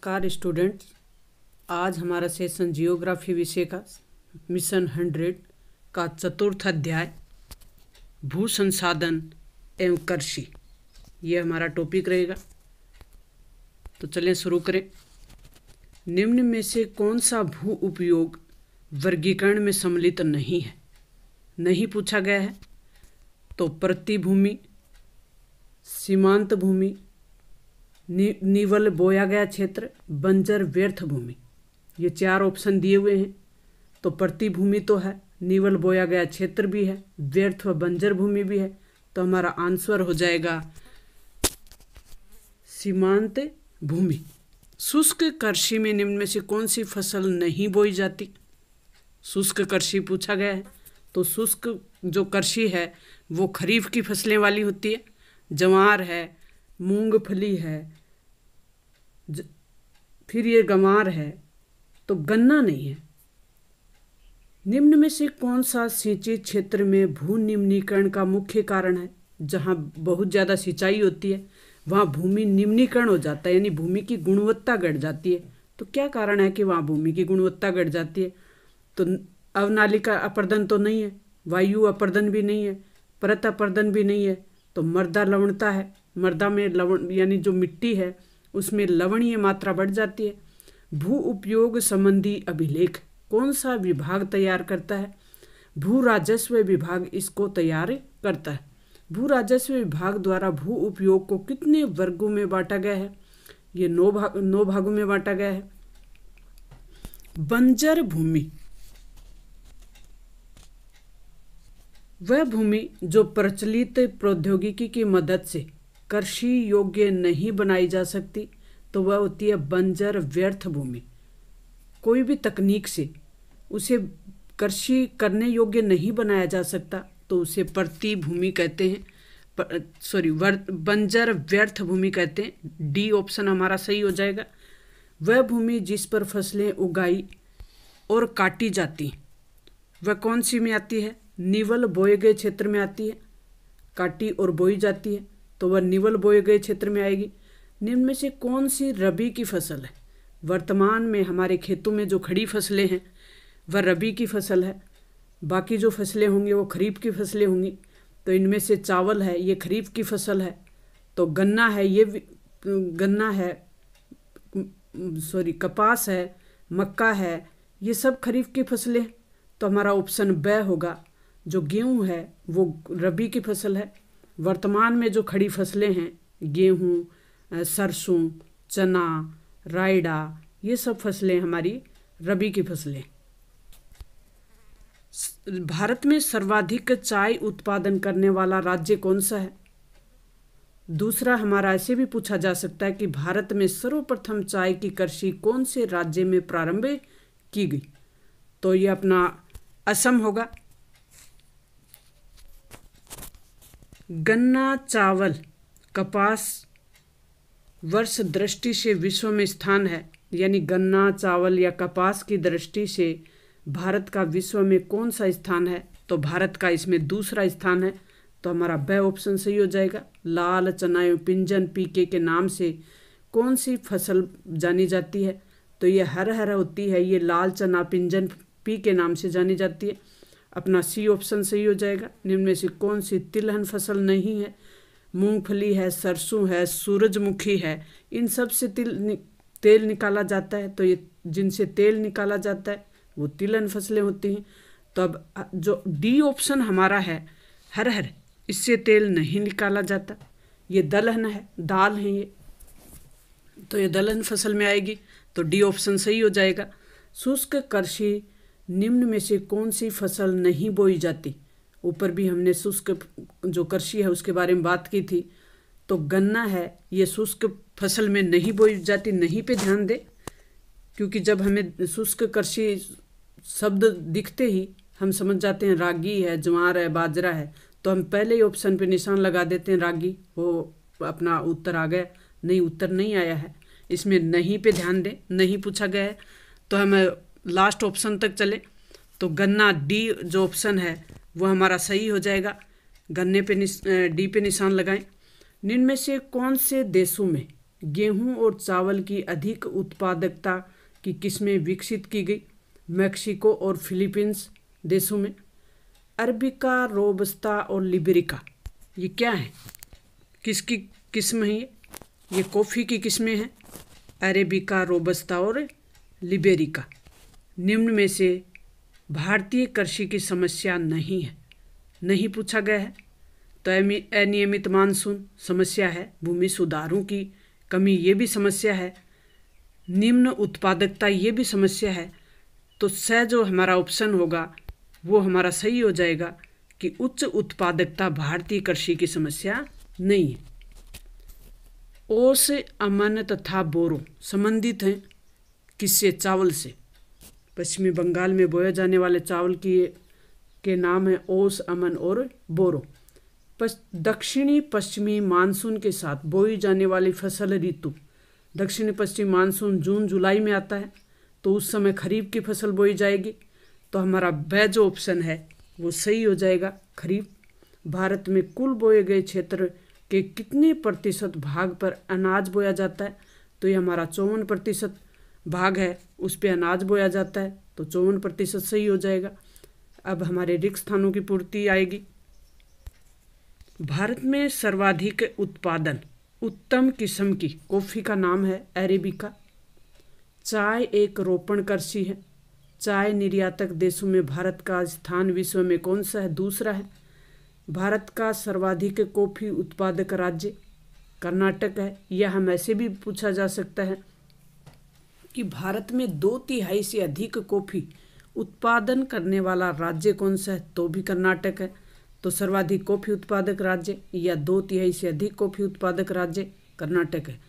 नमस्कार स्टूडेंट्स। आज हमारा सेशन जियोग्राफी विषय का मिशन 100 का चतुर्थ अध्याय भू संसाधन एवं कृषि, ये हमारा टॉपिक रहेगा। तो चलें शुरू करें। निम्न में से कौन सा भू उपयोग वर्गीकरण में सम्मिलित नहीं है? नहीं पूछा गया है तो प्रतिभूमि, सीमांत भूमि, निवल बोया गया क्षेत्र, बंजर व्यर्थ भूमि, ये चार ऑप्शन दिए हुए हैं। तो प्रतिभूमि तो है, निवल बोया गया क्षेत्र भी है, व्यर्थ व बंजर भूमि भी है। तो हमारा आंसर हो जाएगा सीमांत भूमि। शुष्क कृषि में निम्न में से कौन सी फसल नहीं बोई जाती? शुष्क कृषि पूछा गया है। तो शुष्क जो कृषि है वो खरीफ की फसलें वाली होती है। ज्वार है, मूंगफली है, फिर ये गंवार है, तो गन्ना नहीं है। निम्न में से कौन सा सिंचित क्षेत्र में भू निम्नीकरण का मुख्य कारण है? जहाँ बहुत ज़्यादा सिंचाई होती है वहाँ भूमि निम्नीकरण हो जाता है, यानी भूमि की गुणवत्ता घट जाती है। तो क्या कारण है कि वहाँ भूमि की गुणवत्ता घट जाती है? तो अवनालिका अपर्दन तो नहीं है, वायु अपर्दन भी नहीं है, परत अपर्दन भी नहीं है, तो मृदा लवणता है। मृदा में लवण यानी जो मिट्टी है उसमें लवणीय मात्रा बढ़ जाती है। भू उपयोग संबंधी अभिलेख कौन सा विभाग तैयार करता है? भू राजस्व विभाग इसको तैयार करता है। भू राजस्व विभाग द्वारा भू उपयोग को कितने वर्गों में बांटा गया है? ये 9 भागों में बांटा गया है। बंजर भूमि वह भूमि जो प्रचलित प्रौद्योगिकी की मदद से कृषि योग्य नहीं बनाई जा सकती, तो वह होती है बंजर व्यर्थ भूमि। कोई भी तकनीक से उसे कृषि करने योग्य नहीं बनाया जा सकता तो उसे प्रतिभूमि कहते हैं, बंजर व्यर्थ भूमि कहते हैं। डी ऑप्शन हमारा सही हो जाएगा। वह भूमि जिस पर फसलें उगाई और काटी जाती वह कौन सी में आती है? निवल बोए गए क्षेत्र में आती है। काटी और बोई जाती है तो वह निवल बोए गए क्षेत्र में आएगी। निम्न में से कौन सी रबी की फसल है? वर्तमान में हमारे खेतों में जो खड़ी फसलें हैं वह रबी की फसल है। बाकी जो फसलें होंगी वो खरीफ की फसलें होंगी। तो इनमें से चावल है, ये खरीफ की फसल है। तो गन्ना है, कपास है, मक्का है, ये सब खरीफ की फसलें। तो हमारा ऑप्शन ब होगा। जो गेहूँ है वो रबी की फसल है। वर्तमान में जो खड़ी फसलें हैं गेहूँ, सरसों, चना, रायडा, ये सब फसलें हमारी रबी की फसलें। भारत में सर्वाधिक चाय उत्पादन करने वाला राज्य कौन सा है? दूसरा हमारा ऐसे भी पूछा जा सकता है कि भारत में सर्वप्रथम चाय की कृषि कौन से राज्य में प्रारंभ की गई? तो ये अपना असम होगा। गन्ना, चावल, कपास वर्ष दृष्टि से विश्व में स्थान है, यानी गन्ना, चावल या कपास की दृष्टि से भारत का विश्व में कौन सा स्थान है? तो भारत का इसमें दूसरा स्थान है। तो हमारा ब ऑप्शन सही हो जाएगा। लाल चना एवं पिंजन पीके के नाम से कौन सी फसल जानी जाती है? तो ये हर होती है, ये लाल चना पिंजन पी के नाम से जानी जाती है। अपना सी ऑप्शन सही हो जाएगा। निम्न में से कौन सी तिलहन फसल नहीं है? मूंगफली है, सरसों है, सूरजमुखी है, इन सब से तेल निकाला जाता है। तो ये जिनसे तेल निकाला जाता है वो तिलहन फसलें होती हैं। तो अब जो डी ऑप्शन हमारा है हर इससे तेल नहीं निकाला जाता, ये दलहन है, दाल है ये, तो ये दलहन फसल में आएगी। तो डी ऑप्शन सही हो जाएगा। शुष्क कृषि निम्न में से कौन सी फसल नहीं बोई जाती? ऊपर भी हमने शुष्क जो कृषि है उसके बारे में बात की थी। तो गन्ना है, ये शुष्क फसल में नहीं बोई जाती। नहीं पे ध्यान दे, क्योंकि जब हमें शुष्क कृषि शब्द दिखते ही हम समझ जाते हैं रागी है, ज्वार है, बाजरा है, तो हम पहले ही ऑप्शन पे निशान लगा देते हैं रागी। वो अपना उत्तर आ गया। नहीं, उत्तर नहीं आया है, इसमें नहीं पे ध्यान दे, नहीं पूछा गया है। तो हम लास्ट ऑप्शन तक चले। तो गन्ना डी जो ऑप्शन है वो हमारा सही हो जाएगा। गन्ने पे डी पे निशान लगाएं। निम्न में से कौन से देशों में गेहूं और चावल की अधिक उत्पादकता की किस्में विकसित की गई मैक्सिको और फिलीपींस देशों में। अरबिका, रोबस्ता और लिबेरिका, ये क्या है, किसकी किस्म है ये कॉफ़ी की किस्में हैं। अरेबिका, रोबस्ता और लिबेरिका। निम्न में से भारतीय कृषि की समस्या नहीं है, नहीं पूछा गया है। तो अनियमित मानसून समस्या है, भूमि सुधारों की कमी ये भी समस्या है, निम्न उत्पादकता ये भी समस्या है। तो जो हमारा ऑप्शन होगा वो हमारा सही हो जाएगा कि उच्च उत्पादकता भारतीय कृषि की समस्या नहीं है। ओस, अमन तथा बोरो संबंधित हैं किससे? चावल से। पश्चिमी बंगाल में बोए जाने वाले चावल के नाम है ओस, अमन और बोरो। दक्षिणी पश्चिमी मानसून के साथ बोई जाने वाली फसल ऋतु, दक्षिणी पश्चिमी मानसून जून जुलाई में आता है, तो उस समय खरीफ की फसल बोई जाएगी। तो हमारा ब जो ऑप्शन है वो सही हो जाएगा, खरीफ। भारत में कुल बोए गए क्षेत्र के कितने प्रतिशत भाग पर अनाज बोया जाता है? तो ये हमारा 54% भाग है, उस पर अनाज बोया जाता है, तो 54% सही हो जाएगा। अब हमारे रिक्त स्थानों की पूर्ति आएगी। भारत में सर्वाधिक उत्पादन उत्तम किस्म की कॉफ़ी का नाम है अरेबिका। चाय एक रोपण कृषि है। चाय निर्यातक देशों में भारत का स्थान विश्व में कौन सा है? दूसरा है। भारत का सर्वाधिक कॉफ़ी उत्पादक राज्य कर्नाटक है। यह हम ऐसे भी पूछा जा सकता है कि भारत में 2/3 से अधिक कॉफ़ी उत्पादन करने वाला राज्य कौन सा है? तो भी कर्नाटक है। तो सर्वाधिक कॉफ़ी उत्पादक राज्य या 2/3 से अधिक कॉफ़ी उत्पादक राज्य कर्नाटक है।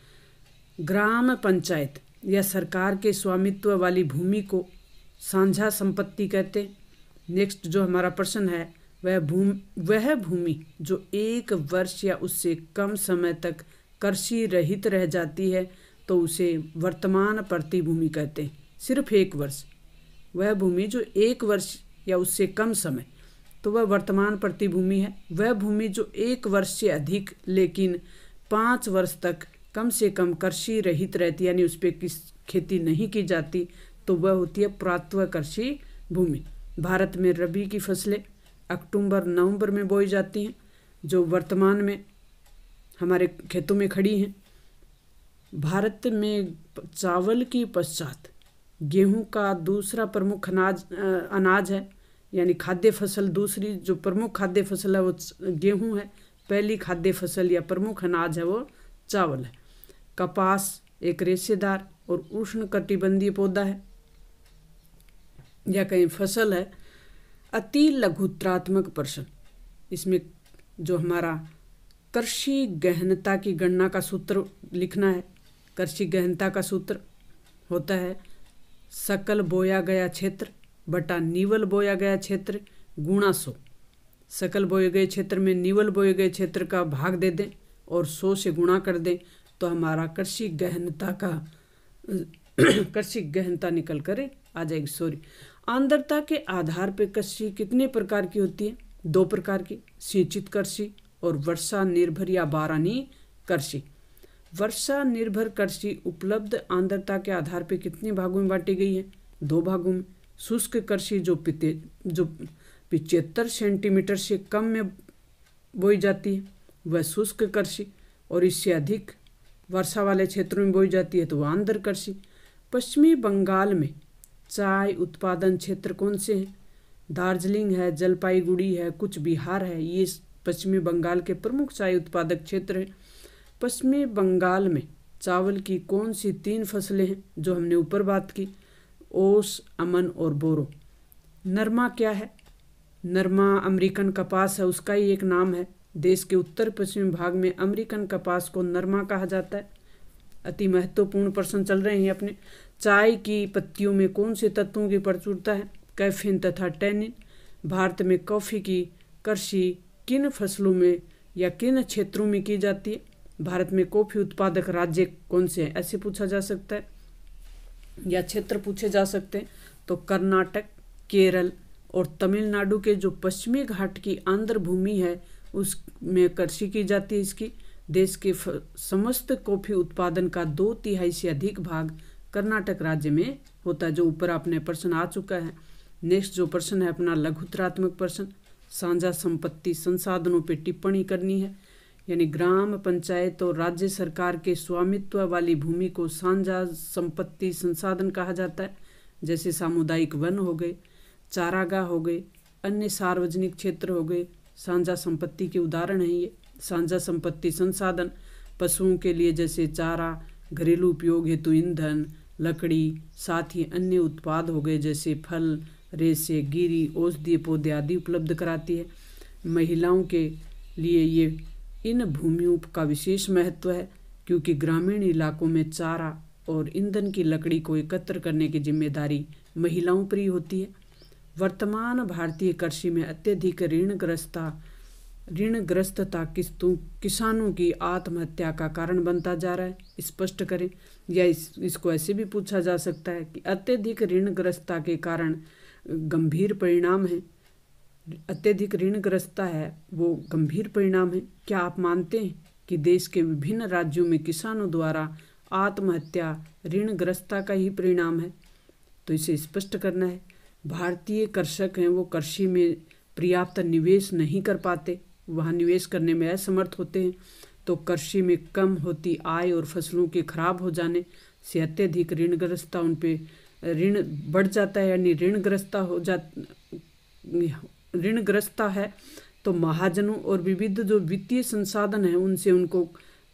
ग्राम पंचायत या सरकार के स्वामित्व वाली भूमि को साझा संपत्ति कहते हैं। नेक्स्ट जो हमारा प्रश्न है वह भूमि जो 1 वर्ष या उससे कम समय तक कृषि रहित रह जाती है तो उसे वर्तमान प्रतिभूमि कहते हैं। सिर्फ 1 वर्ष, वह भूमि जो 1 वर्ष या उससे कम समय, तो वह वर्तमान प्रतिभूमि है। वह भूमि जो 1 वर्ष से अधिक लेकिन 5 वर्ष तक कम से कम कृषि रहित रहती, यानी उस पर किस खेती नहीं की जाती, तो वह होती है पुरातत्व कृषि भूमि। भारत में रबी की फसलें अक्टूबर नवंबर में बोई जाती हैं, जो वर्तमान में हमारे खेतों में खड़ी हैं। भारत में चावल की पश्चात गेहूं का दूसरा प्रमुख अनाज है, यानी खाद्य फसल। दूसरी जो प्रमुख खाद्य फसल है वो गेहूं है। पहली खाद्य फसल या प्रमुख अनाज है वो चावल है। कपास एक रेशेदार और उष्णकटिबंधीय पौधा है या कहीं फसल है। अति लघुत्रात्मक प्रश्न, इसमें जो हमारा कृषि गहनता की गणना का सूत्र लिखना है। कृषि गहनता का सूत्र होता है सकल बोया गया क्षेत्र बटा निवल बोया गया क्षेत्र गुणा 100। सकल बोए गए क्षेत्र में निवल बोए गए क्षेत्र का भाग दे दें और 100 से गुणा कर दें, तो हमारा कृषि गहनता निकल कर आ जाएगी। आर्द्रता के आधार पर कृषि कितने प्रकार की होती है? 2 प्रकार की, सिंचित कृषि और वर्षा निर्भर या बारानी कृषि। वर्षा निर्भर कृषि उपलब्ध आर्द्रता के आधार पर कितने भागों में बांटी गई है? 2 भागों में। शुष्क कृषि जो 75 सेंटीमीटर से कम में बोई जाती है वह शुष्क कृषि, और इससे अधिक वर्षा वाले क्षेत्रों में बोई जाती है तो वह आर्द्र कृषि। पश्चिमी बंगाल में चाय उत्पादन क्षेत्र कौन से हैं? दार्जिलिंग है, जलपाईगुड़ी है, कुछ बिहार है। ये पश्चिमी बंगाल के प्रमुख चाय उत्पादक क्षेत्र हैं। पश्चिमी बंगाल में चावल की कौन सी 3 फसलें हैं जो हमने ऊपर बात की? ओस, अमन और बोरो। नरमा क्या है? नरमा अमेरिकन कपास है, उसका ही एक नाम है। देश के उत्तर पश्चिमी भाग में अमेरिकन कपास को नरमा कहा जाता है। अति महत्वपूर्ण प्रश्न चल रहे हैं अपने। चाय की पत्तियों में कौन से तत्वों की प्रचुरता है? कैफीन तथा टैनिन। भारत में कॉफ़ी की कृषि किन फसलों में या किन क्षेत्रों में की जाती है? भारत में कॉफ़ी उत्पादक राज्य कौन से हैं, ऐसे पूछा जा सकता है, या क्षेत्र पूछे जा सकते हैं। तो कर्नाटक, केरल और तमिलनाडु के जो पश्चिमी घाट की आंध्र भूमि है उसमें कृषि की जाती है इसकी। देश के समस्त कॉफी उत्पादन का 2/3 से अधिक भाग कर्नाटक राज्य में होता है। जो ऊपर आपने प्रश्न आ चुका है। नेक्स्ट जो प्रश्न है अपना लघुत्रात्मक प्रश्न, साझा संपत्ति संसाधनों पे टिप्पणी करनी है। यानी ग्राम पंचायत और राज्य सरकार के स्वामित्व वाली भूमि को साझा संपत्ति संसाधन कहा जाता है। जैसे सामुदायिक वन हो गए, चारागाह हो गए, अन्य सार्वजनिक क्षेत्र हो गए, साझा संपत्ति के उदाहरण हैं ये। साझा संपत्ति संसाधन पशुओं के लिए जैसे चारा, घरेलू उपयोग हेतु ईंधन, लकड़ी, साथ ही अन्य उत्पाद हो गए जैसे फल, रेशे, गिरी, औषधीय पौधे आदि उपलब्ध कराती है। महिलाओं के लिए ये इन भूमियों का विशेष महत्व है क्योंकि ग्रामीण इलाकों में चारा और ईंधन की लकड़ी को एकत्र करने की जिम्मेदारी महिलाओं पर ही होती है। वर्तमान भारतीय कृषि में अत्यधिक ऋणग्रस्तता किसानों की आत्महत्या का कारण बनता जा रहा है। स्पष्ट करें। या इसको ऐसे भी पूछा जा सकता है कि अत्यधिक ऋणग्रस्तता के कारण गंभीर परिणाम है। अत्यधिक ऋणग्रस्तता है वो गंभीर परिणाम है। क्या आप मानते हैं कि देश के विभिन्न राज्यों में किसानों द्वारा आत्महत्या ऋणग्रस्तता का ही परिणाम है? तो इसे स्पष्ट करना है। भारतीय कृषक हैं वो कृषि में पर्याप्त निवेश नहीं कर पाते, वहाँ निवेश करने में असमर्थ होते हैं। तो कृषि में कम होती आय और फसलों के खराब हो जाने से अत्यधिक ऋणग्रस्तता उन पे ऋण बढ़ जाता है। यानी ऋणग्रस्तता है तो महाजनों और विविध जो वित्तीय संसाधन हैं उनसे उनको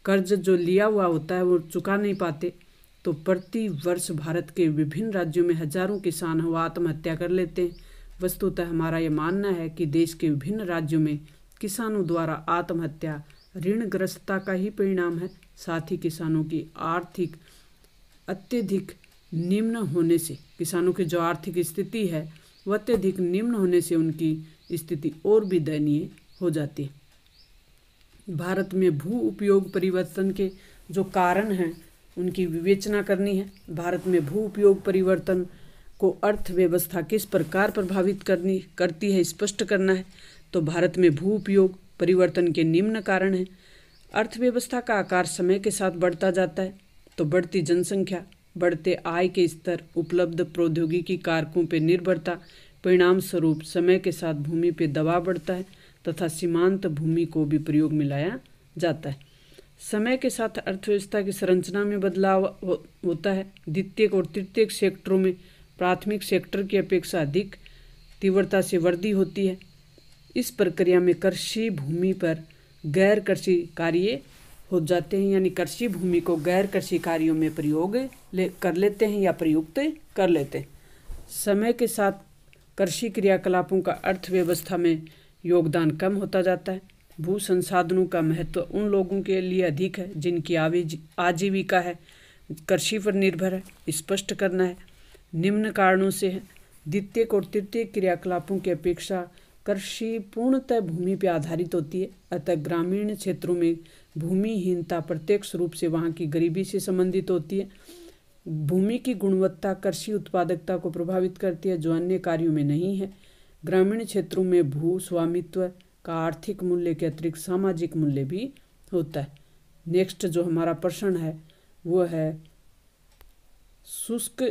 कर्ज जो लिया हुआ होता है वो चुका नहीं पाते। तो प्रति वर्ष भारत के विभिन्न राज्यों में हजारों किसान वो आत्महत्या कर लेते हैं। वस्तुतः हमारा ये मानना है कि देश के विभिन्न राज्यों में किसानों द्वारा आत्महत्या ऋणग्रस्तता का ही परिणाम है। साथ ही किसानों की आर्थिक अत्यधिक निम्न होने से, किसानों की जो आर्थिक स्थिति है वह अत्यधिक निम्न होने से उनकी स्थिति और भी दयनीय हो जाती है। भारत में भू उपयोग परिवर्तन के जो कारण हैं उनकी विवेचना करनी है। भारत में भू उपयोग परिवर्तन को अर्थव्यवस्था किस प्रकार प्रभावित करती है स्पष्ट करना है। तो भारत में भू उपयोग परिवर्तन के निम्न कारण हैं। अर्थव्यवस्था का आकार समय के साथ बढ़ता जाता है। तो बढ़ती जनसंख्या, बढ़ते आय के स्तर, उपलब्ध प्रौद्योगिकी कारकों पर निर्भरता, परिणाम स्वरूप समय के साथ भूमि पर दबाव बढ़ता है तथा सीमांत भूमि को भी प्रयोग में लाया जाता है। समय के साथ अर्थव्यवस्था की संरचना में बदलाव होता है। द्वितीयक और तृतीयक सेक्टरों में प्राथमिक सेक्टर की अपेक्षा अधिक तीव्रता से वृद्धि होती है। इस प्रक्रिया में कृषि भूमि पर गैर कृषि कार्य हो जाते हैं। यानी कृषि भूमि को गैर कृषि कार्यों में प्रयोग कर लेते हैं या प्रयुक्त कर लेते हैं। समय के साथ कृषि क्रियाकलापों का अर्थव्यवस्था में योगदान कम होता जाता है। भू संसाधनों का महत्व उन लोगों के लिए अधिक है जिनकी आजीविका है कृषि पर निर्भर है। स्पष्ट करना है। निम्न कारणों से है। द्वितीयक और तृतीयक क्रियाकलापों की अपेक्षा कृषि पूर्णतः भूमि पर आधारित होती है। अतः ग्रामीण क्षेत्रों में भूमिहीनता प्रत्यक्ष रूप से वहाँ की गरीबी से संबंधित होती है। भूमि की गुणवत्ता कृषि उत्पादकता को प्रभावित करती है जो अन्य कार्यों में नहीं है। ग्रामीण क्षेत्रों में भू स्वामित्व का आर्थिक मूल्य के अतिरिक्त सामाजिक मूल्य भी होता है। नेक्स्ट जो हमारा प्रश्न है वो है शुष्क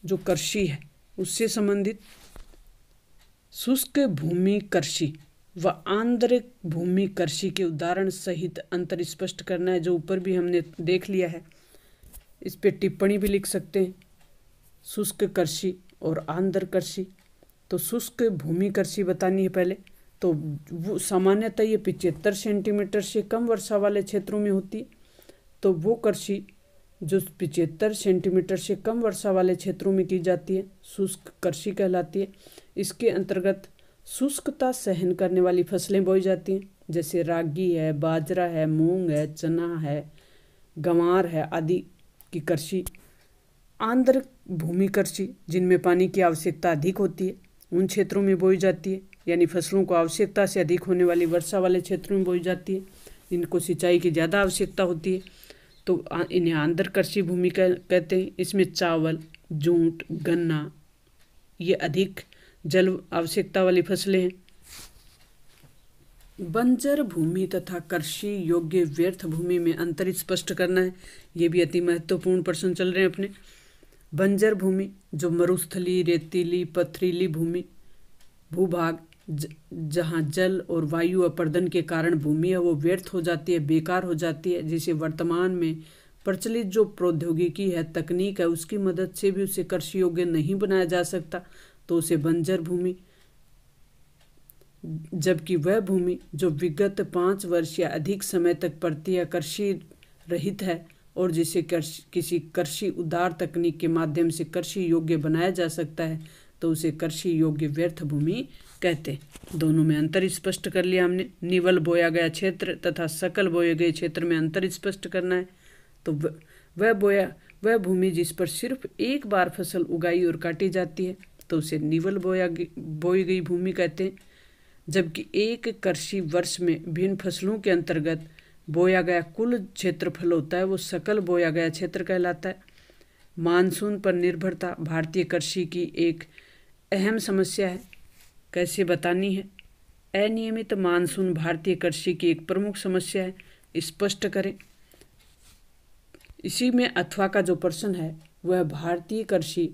जो कृषि है उससे संबंधित। शुष्क भूमि कृषि व आर्द्र भूमि कृषि के उदाहरण सहित अंतर स्पष्ट करना है। जो ऊपर भी हमने देख लिया है, इस पे टिप्पणी भी लिख सकते हैं। शुष्क कृषि और आर्द्र कृषि। तो शुष्क भूमि कृषि बतानी है पहले। तो वो सामान्यतः ये 75 सेंटीमीटर से कम वर्षा वाले क्षेत्रों में होती है। तो वो कृषि जो 75 सेंटीमीटर से कम वर्षा वाले क्षेत्रों में की जाती है शुष्क कृषि कहलाती है। इसके अंतर्गत शुष्कता सहन करने वाली फसलें बोई जाती हैं जैसे रागी है, बाजरा है, मूंग है, चना है, गंवार है आदि की कृषि। आर्द्र भूमि कृषि जिनमें पानी की आवश्यकता अधिक होती है उन क्षेत्रों में बोई जाती है। यानी फसलों को आवश्यकता से अधिक होने वाली वर्षा वाले क्षेत्रों में बोई जाती है। इनको सिंचाई की ज़्यादा आवश्यकता होती है तो इन्हें आर्द्र कृषि भूमि कहते हैं। इसमें चावल, जूट, गन्ना ये अधिक जल आवश्यकता वाली फसलें हैं। बंजर भूमि तथा कृषि योग्य व्यर्थ भूमि में अंतर स्पष्ट करना है। ये भी अति महत्वपूर्ण प्रश्न चल रहे हैं अपने। बंजर भूमि जो मरुस्थली, रेतीली, पथरीली भूमि भूभाग जहाँ जल और वायु अपर्दन के कारण भूमि है वो व्यर्थ हो जाती है, बेकार हो जाती है, जिसे वर्तमान में प्रचलित जो प्रौद्योगिकी है, तकनीक है, उसकी मदद से भी उसे कृषि योग्य नहीं बनाया जा सकता, तो उसे बंजर भूमि। जबकि वह भूमि जो विगत 5 वर्ष या अधिक समय तक प्रति कृषि रहित है और जिसे किसी कृषि उदार तकनीक के माध्यम से कृषि योग्य बनाया जा सकता है, तो उसे कृषि योग्य व्यर्थ भूमि कहते हैं। दोनों में अंतर स्पष्ट कर लिया हमने। निवल बोया गया क्षेत्र तथा सकल बोए गए क्षेत्र में अंतर स्पष्ट करना है। तो वह भूमि जिस पर सिर्फ एक बार फसल उगाई और काटी जाती है, तो उसे निवल बोई गई भूमि कहते हैं। जबकि एक कृषि वर्ष में भिन्न फसलों के अंतर्गत बोया गया कुल क्षेत्रफल होता है, वो सकल बोया गया क्षेत्र कहलाता है। मानसून पर निर्भरता भारतीय कृषि की एक अहम समस्या है। कैसे बतानी है? अनियमित मानसून भारतीय कृषि की एक प्रमुख समस्या है, स्पष्ट करें। इसी में अथवा का जो प्रश्न है वह भारतीय कृषि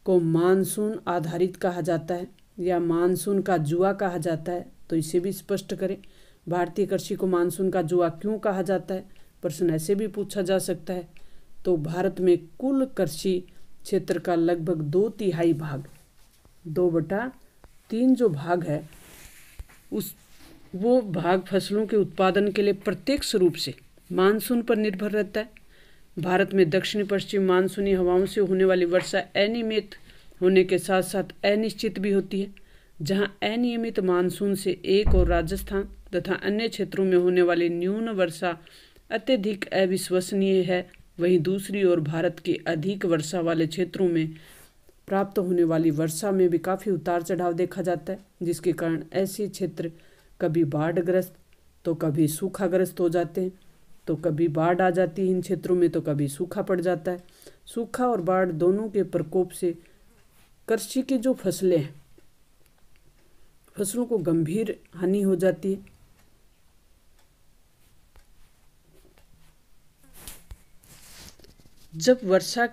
को मानसून आधारित कहा जाता है या मानसून का जुआ कहा जाता है, तो इसे भी स्पष्ट करें। भारतीय कृषि को मानसून का जुआ क्यों कहा जाता है? प्रश्न ऐसे भी पूछा जा सकता है। तो भारत में कुल कृषि क्षेत्र का लगभग 2/3 भाग, 2/3 जो भाग है वो भाग फसलों के उत्पादन के लिए प्रत्यक्ष रूप से मानसून पर निर्भर रहता है। भारत में दक्षिण पश्चिम मानसूनी हवाओं से होने वाली वर्षा अनियमित होने के साथ साथ अनिश्चित भी होती है। जहां अनियमित मानसून से एक और राजस्थान तथा अन्य क्षेत्रों में होने वाली न्यून वर्षा अत्यधिक अविश्वसनीय है, वहीं दूसरी ओर भारत के अधिक वर्षा वाले क्षेत्रों में प्राप्त होने वाली वर्षा में भी काफ़ी उतार चढ़ाव देखा जाता है, जिसके कारण ऐसे क्षेत्र कभी बाढ़ग्रस्त तो कभी सूखाग्रस्त हो जाते हैं। तो कभी बाढ़ आ जाती है इन क्षेत्रों में, तो कभी सूखा पड़ जाता है। सूखा और बाढ़ दोनों के प्रकोप से कृषि की जो फसलें हैं, फसलों को गंभीर हानि हो जाती है। जब वर्षा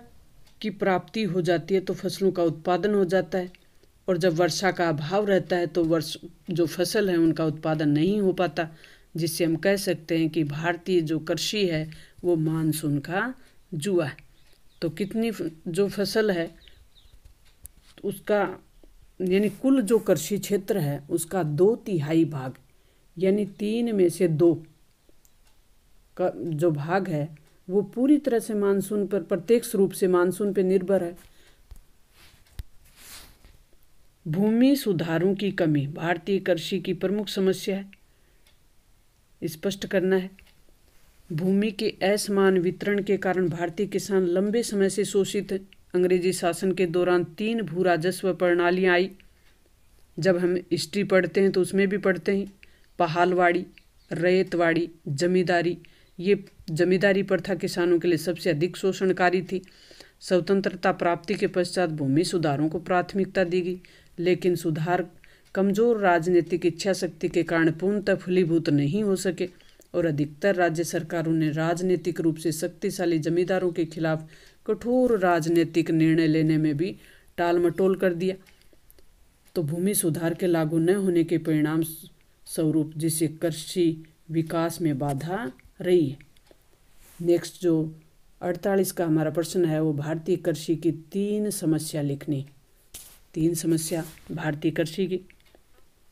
की प्राप्ति हो जाती है तो फसलों का उत्पादन हो जाता है, और जब वर्षा का अभाव रहता है तो जो फसल है उनका उत्पादन नहीं हो पाता, जिससे हम कह सकते हैं कि भारतीय जो कृषि है वो मानसून का जुआ है। तो कितनी जो फसल है उसका यानी कुल जो कृषि क्षेत्र है उसका 2/3 भाग यानी 3 में से 2 का जो भाग है वो पूरी तरह से मानसून पर, प्रत्यक्ष रूप से मानसून पर निर्भर है। भूमि सुधारों की कमी भारतीय कृषि की प्रमुख समस्या है, स्पष्ट करना है। भूमि के असमान वितरण के कारण भारतीय किसान लंबे समय से शोषित हैं। अंग्रेजी शासन के दौरान 3 भू राजस्व प्रणालियाँ आई। जब हम हिस्ट्री पढ़ते हैं तो उसमें भी पढ़ते हैं पहालवाड़ी, रैयतवाड़ी, जमींदारी। ये जमींदारी प्रथा किसानों के लिए सबसे अधिक शोषणकारी थी। स्वतंत्रता प्राप्ति के पश्चात भूमि सुधारों को प्राथमिकता दी गई, लेकिन सुधार कमजोर राजनीतिक इच्छा शक्ति के कारण पूर्णतः फलीभूत नहीं हो सके और अधिकतर राज्य सरकारों ने राजनीतिक रूप से शक्तिशाली जमींदारों के खिलाफ कठोर राजनीतिक निर्णय लेने में भी टालमटोल कर दिया। तो भूमि सुधार के लागू न होने के परिणाम स्वरूप जिससे कृषि विकास में बाधा रही है। नेक्स्ट जो 48 का हमारा प्रश्न है वो भारतीय कृषि की 3 समस्या लिखनी। 3 समस्या भारतीय कृषि की।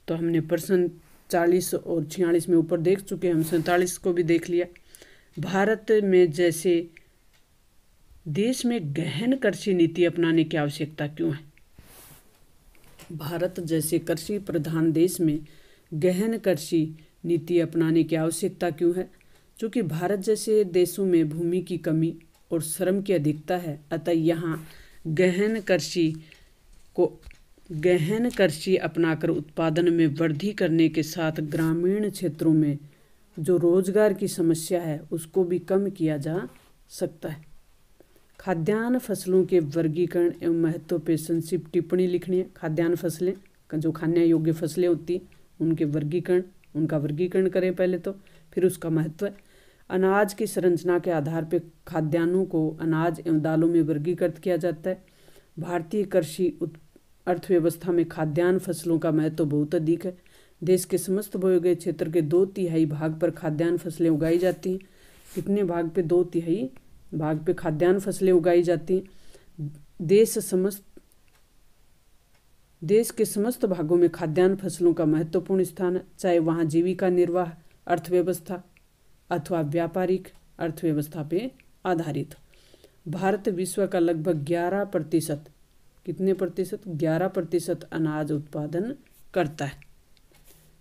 तो हमने प्रश्न 40 और 46 में ऊपर देख चुके हैं, हम 47 को भी देख लिया। भारत में जैसे देश में गहन कृषि नीति अपनाने की आवश्यकता क्यों है? भारत जैसे कृषि प्रधान देश में गहन कृषि नीति अपनाने की आवश्यकता क्यों है? क्योंकि भारत जैसे देशों में भूमि की कमी और श्रम की अधिकता है, अतः यहाँ गहन कृषि अपनाकर उत्पादन में वृद्धि करने के साथ ग्रामीण क्षेत्रों में जो रोजगार की समस्या है उसको भी कम किया जा सकता है। खाद्यान्न फसलों के वर्गीकरण एवं महत्व पर संक्षिप्त टिप्पणी लिखनी है। खाद्यान्न फसलें जो खाने योग्य फसलें होती हैं उनका वर्गीकरण करें पहले तो, फिर उसका महत्व। अनाज की संरचना के आधार पर खाद्यान्नों को अनाज एवं दालों में वर्गीकृत किया जाता है। भारतीय कृषि अर्थव्यवस्था में खाद्यान्न फसलों का महत्व बहुत अधिक है। देश के समस्त बोए गए क्षेत्र के 2/3 भाग पर खाद्यान्न फसलें उगाई जाती हैं। कितने भाग पे? 2/3 भाग पे खाद्यान्न फसलें उगाई जाती हैं। देश के समस्त भागों में खाद्यान्न फसलों का महत्वपूर्ण स्थान है, चाहे वहाँ जीविका निर्वाह अर्थव्यवस्था अथवा व्यापारिक अर्थव्यवस्था पे आधारित। भारत विश्व का लगभग 11%, कितने प्रतिशत? 11% अनाज उत्पादन करता है।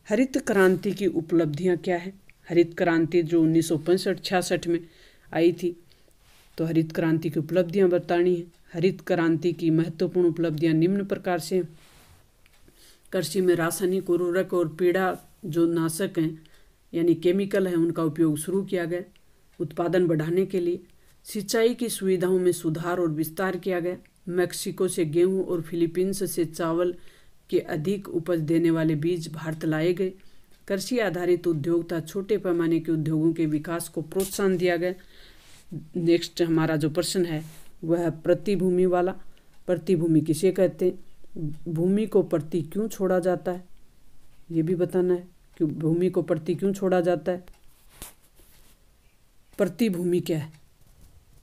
हरित क्रांति की उपलब्धियां क्या है? हरित क्रांति जो 1965-66 में आई थी, तो हरित क्रांति की उपलब्धियां बतानी है। हरित क्रांति की महत्वपूर्ण उपलब्धियां निम्न प्रकार से हैं। कृषि में रासायनिक उर्वरक और पीड़ा जो नाशक हैं यानी केमिकल हैं, उनका उपयोग शुरू किया गया उत्पादन बढ़ाने के लिए। सिंचाई की सुविधाओं में सुधार और विस्तार किया गया। मैक्सिको से गेहूं और फिलीपींस से चावल के अधिक उपज देने वाले बीज भारत लाए गए। कृषि आधारित उद्योग तथा छोटे पैमाने के उद्योगों के विकास को प्रोत्साहन दिया गया। नेक्स्ट हमारा जो प्रश्न है वह है प्रतिभूमि वाला। प्रतिभूमि किसे कहते हैं? भूमि को प्रति क्यों छोड़ा जाता है, ये भी बताना है कि भूमि को प्रति क्यों छोड़ा जाता है। प्रतिभूमि क्या है?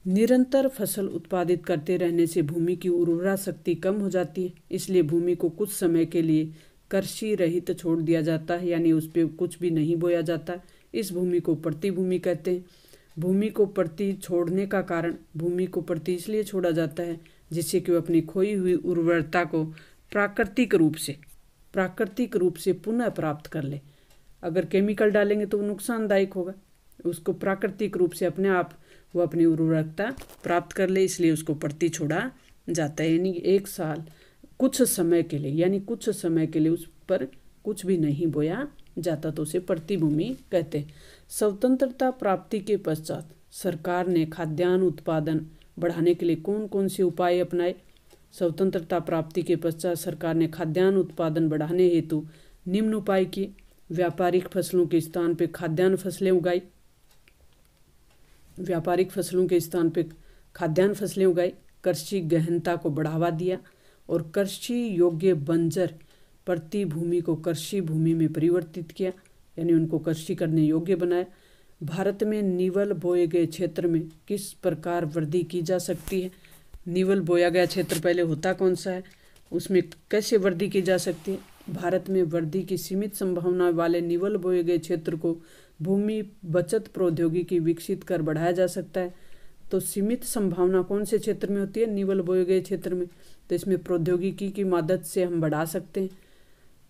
निरंतर फसल उत्पादित करते रहने से भूमि की उर्वरा शक्ति कम हो जाती है, इसलिए भूमि को कुछ समय के लिए कृषि रहित छोड़ दिया जाता है, यानी उस पर कुछ भी नहीं बोया जाता। इस भूमि को प्रतिभूमि कहते हैं। भूमि को प्रति छोड़ने का कारण, भूमि को प्रति इसलिए छोड़ा जाता है जिससे कि वह अपनी खोई हुई उर्वरता को प्राकृतिक रूप से पुनः प्राप्त कर ले। अगर केमिकल डालेंगे तो नुकसानदायक होगा, उसको प्राकृतिक रूप से अपने आप वो अपनी उर्वरकता प्राप्त कर ले, इसलिए उसको प्रति छोड़ा जाता है। यानी एक साल कुछ समय के लिए उस पर कुछ भी नहीं बोया जाता, तो उसे प्रतिभूमि कहते हैं। स्वतंत्रता प्राप्ति के पश्चात सरकार ने खाद्यान्न उत्पादन बढ़ाने के लिए कौन कौन से उपाय अपनाए? स्वतंत्रता प्राप्ति के पश्चात सरकार ने खाद्यान्न उत्पादन बढ़ाने हेतु निम्न उपाय किए। व्यापारिक फसलों के स्थान पर खाद्यान्न फसलें उगाई। कृषि गहनता को बढ़ावा दिया और कृषि योग्य बंजर प्रति भूमि को कृषि भूमि में परिवर्तित किया, यानी उनको कृषि करने योग्य बनाया। भारत में निवल बोए गए क्षेत्र में किस प्रकार वृद्धि की जा सकती है? निवल बोया गया क्षेत्र पहले होता कौन सा है, उसमें कैसे वृद्धि की जा सकती है? भारत में वृद्धि की सीमित संभावना वाले निवल बोए गए क्षेत्र को भूमि बचत प्रौद्योगिकी विकसित कर बढ़ाया जा सकता है। तो सीमित संभावना कौन से क्षेत्र में होती है? निवल बोए गए क्षेत्र में। तो इसमें प्रौद्योगिकी की मदद से हम बढ़ा सकते हैं।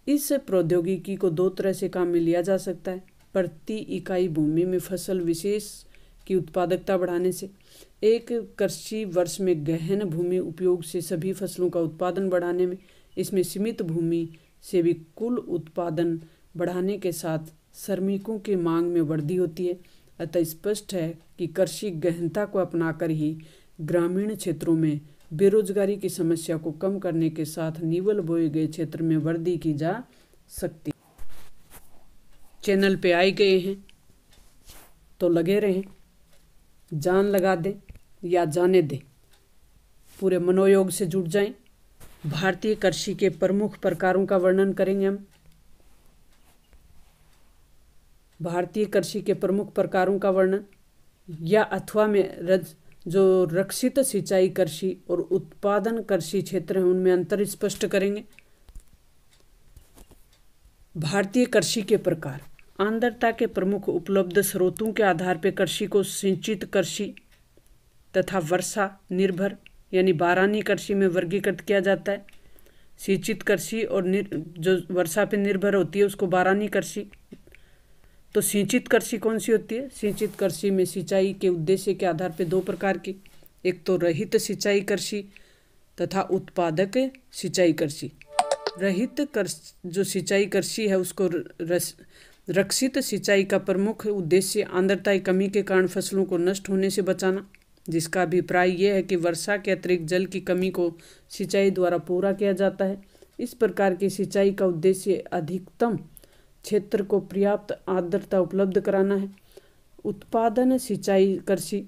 इस प्रौद्योगिकी को 2 तरह से काम में लिया जा सकता है। प्रति इकाई भूमि में फसल विशेष की उत्पादकता बढ़ाने से। एक कृषि वर्ष में गहन भूमि उपयोग से सभी फसलों का उत्पादन बढ़ाने में। इसमें सीमित भूमि से भी कुल उत्पादन बढ़ाने के साथ श्रमिकों की मांग में वृद्धि होती है। अतः स्पष्ट है कि कृषि गहनता को अपनाकर ही ग्रामीण क्षेत्रों में बेरोजगारी की समस्या को कम करने के साथ निवल बोए गए क्षेत्र में वृद्धि की जा सकती। चैनल पे आए गए हैं तो लगे रहें, जान लगा दें या जाने दें, पूरे मनोयोग से जुड़ जाएं। भारतीय कृषि के प्रमुख प्रकारों का वर्णन करेंगे हम। भारतीय कृषि के प्रमुख प्रकारों का वर्णन या अथवा में जो रक्षित सिंचाई कृषि और उत्पादन कृषि क्षेत्र हैं उनमें अंतर स्पष्ट करेंगे। भारतीय कृषि के प्रकार। आर्द्रता के प्रमुख उपलब्ध स्रोतों के आधार पर कृषि को सिंचित कृषि तथा वर्षा निर्भर यानी बारानी कृषि में वर्गीकृत किया जाता है। सिंचित कृषि और जो वर्षा पर निर्भर होती है उसको बारानी कृषि। तो सिंचित कृषि कौन सी होती है? सिंचित कृषि में सिंचाई के उद्देश्य के आधार पर 2 प्रकार की, एक तो रहित सिंचाई कृषि तथा उत्पादक सिंचाई कृषि। रहित जो सिंचाई कृषि है उसको रक्षित सिंचाई का प्रमुख उद्देश्य आर्द्रता की कमी के कारण फसलों को नष्ट होने से बचाना, जिसका अभिप्राय यह है कि वर्षा के अतिरिक्त जल की कमी को सिंचाई द्वारा पूरा किया जाता है। इस प्रकार की सिंचाई का उद्देश्य अधिकतम क्षेत्र को पर्याप्त आर्द्रता उपलब्ध कराना है। उत्पादन सिंचाई कृषि।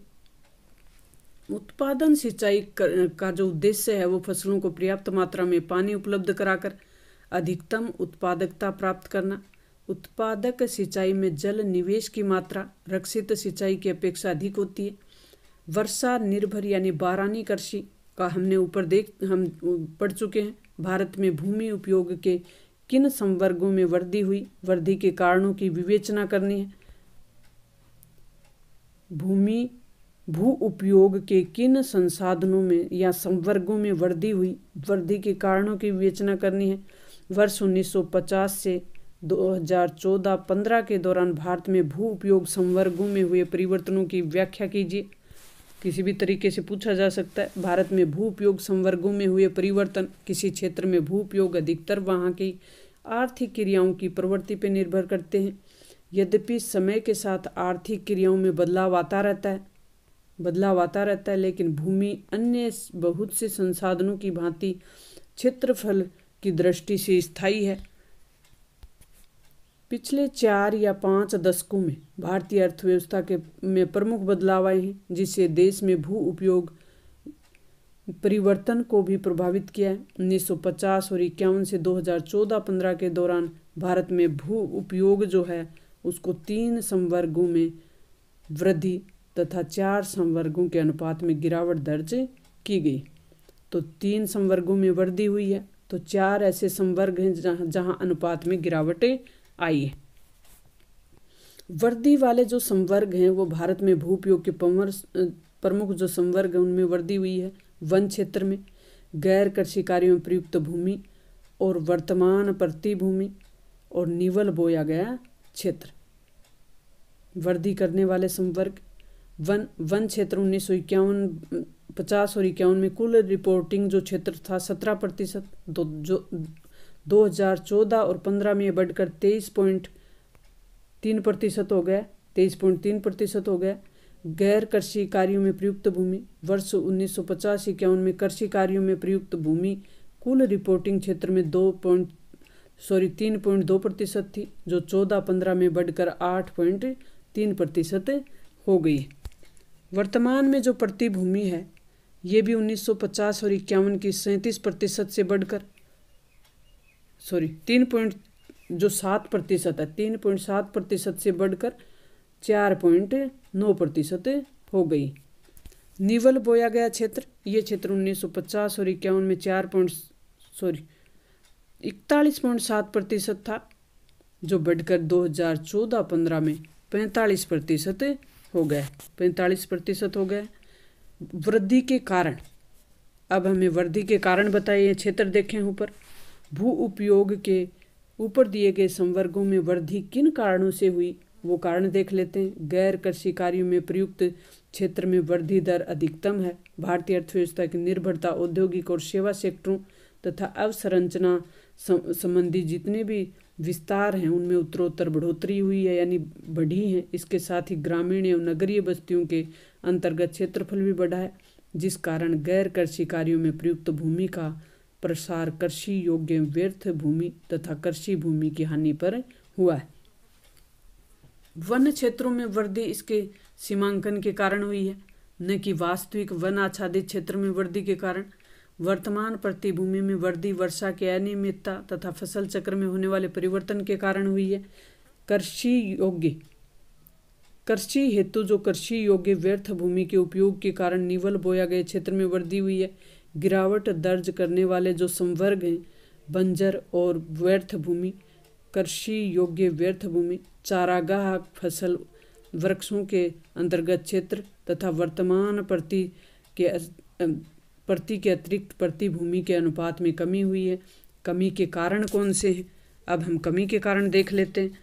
उत्पादन सिंचाई का जो उद्देश्य है वो फसलों को पर्याप्त मात्रा में पानी उपलब्ध कराकर अधिकतम उत्पादकता प्राप्त करना। उत्पादक सिंचाई में जल निवेश की मात्रा रक्षित सिंचाई की अपेक्षा अधिक होती है। वर्षा निर्भर यानी बारानी कृषि का हम पढ़ चुके हैं। भारत में भूमि उपयोग के किन संवर्गों में वृद्धि के कारणों की विवेचना करनी है। भू उपयोग के किन संसाधनों में या संवर्गों में वृद्धि के कारणों की विवेचना करनी है। वर्ष 1950 से 2014-15 के दौरान भारत में भू उपयोग संवर्गों में हुए परिवर्तनों की व्याख्या कीजिए। किसी भी तरीके से पूछा जा सकता है। भारत में भू उपयोग संवर्गों में हुए परिवर्तन। किसी क्षेत्र में भू उपयोग अधिकतर वहाँ की आर्थिक क्रियाओं की प्रवृत्ति पर निर्भर करते हैं। यद्यपि समय के साथ आर्थिक क्रियाओं में बदलाव आता रहता है, लेकिन भूमि अन्य बहुत से संसाधनों की भांति क्षेत्रफल की दृष्टि से स्थायी है। पिछले 4 या 5 दशकों में भारतीय अर्थव्यवस्था में प्रमुख बदलाव आए हैं, जिससे देश में भू उपयोग परिवर्तन को भी प्रभावित किया है। 1950 और 51 से 2014-15 के दौरान भारत में भू उपयोग जो है उसको 3 संवर्गों में वृद्धि तथा 4 संवर्गों के अनुपात में गिरावट दर्ज की गई। तो 3 संवर्गों में वृद्धि हुई है, तो 4 ऐसे संवर्ग हैं जहां अनुपात में गिरावटें आई है। वृद्धि वाले जो संवर्ग हैं वो भारत में भू उपयोग के प्रमुख जो संवर्ग हैं उनमें वृद्धि हुई है। वन क्षेत्र में गैर कृषि कार्यों में प्रयुक्त भूमि और वर्तमान प्रतिभूमि और निवल बोया गया क्षेत्र। वृद्धि करने वाले संवर्ग वन क्षेत्र 1950 और 51 में कुल रिपोर्टिंग जो क्षेत्र था 17%, जो 2014 और 15 में बढ़कर 23.3% हो गया। 23.3% हो गया। गैर कृषि कार्यों में प्रयुक्त भूमि वर्ष 1950-51 में कृषि कार्यों में प्रयुक्त भूमि कुल रिपोर्टिंग क्षेत्र में 3.2% थी, जो 14-15 में बढ़कर 8.3% हो गई। वर्तमान में जो प्रतिभूमि है ये भी 1950 और 51 की 37% से बढ़कर 3.7% से बढ़कर 4.9% हो गई। निवल बोया गया क्षेत्र, ये क्षेत्र 1950 और 51 में 41.7% था, जो बढ़कर 2014-15 में 45% हो गया। 45% हो गया। वृद्धि के कारण, अब हमें वृद्धि के कारण बताइए। क्षेत्र देखें ऊपर, भू उपयोग के ऊपर दिए गए संवर्गों में वृद्धि किन कारणों से हुई वो कारण देख लेते हैं। गैर कृषि कार्यों में प्रयुक्त क्षेत्र में वृद्धि दर अधिकतम है। भारतीय अर्थव्यवस्था की निर्भरता औद्योगिक और सेवा सेक्टरों तथा अवसंरचना संबंधी जितने भी विस्तार हैं उनमें उत्तरोत्तर बढ़ोतरी हुई है, यानी बढ़ी है। इसके साथ ही ग्रामीण एवं नगरीय बस्तियों के अंतर्गत क्षेत्रफल भी बढ़ा है, जिस कारण गैर कृषि कार्यों में प्रयुक्त भूमि का प्रसार कृषि योग्य व्यर्थ भूमि तथा कृषि भूमि की हानि पर हुआ है। वन क्षेत्रों में वृद्धि इसके सीमांकन के कारण हुई है, न कि वास्तविक वन आच्छादित क्षेत्र में वृद्धि के कारण। वर्तमान प्रतिभूमि में वृद्धि वर्षा के अनियमितता तथा फसल चक्र में होने वाले परिवर्तन के कारण हुई है। कृषि हेतु जो कृषि योग्य व्यर्थ भूमि के उपयोग के कारण निवल बोया गए क्षेत्र में वृद्धि हुई है। गिरावट दर्ज करने वाले जो संवर्ग हैं बंजर और व्यर्थ भूमि, कृषि योग्य व्यर्थ भूमि, चारागाह फसल वृक्षों के अंतर्गत क्षेत्र तथा वर्तमान प्रति के अतिरिक्त प्रतिभूमि के अनुपात में कमी हुई है। कमी के कारण कौन से हैं? अब हम कमी के कारण देख लेते हैं।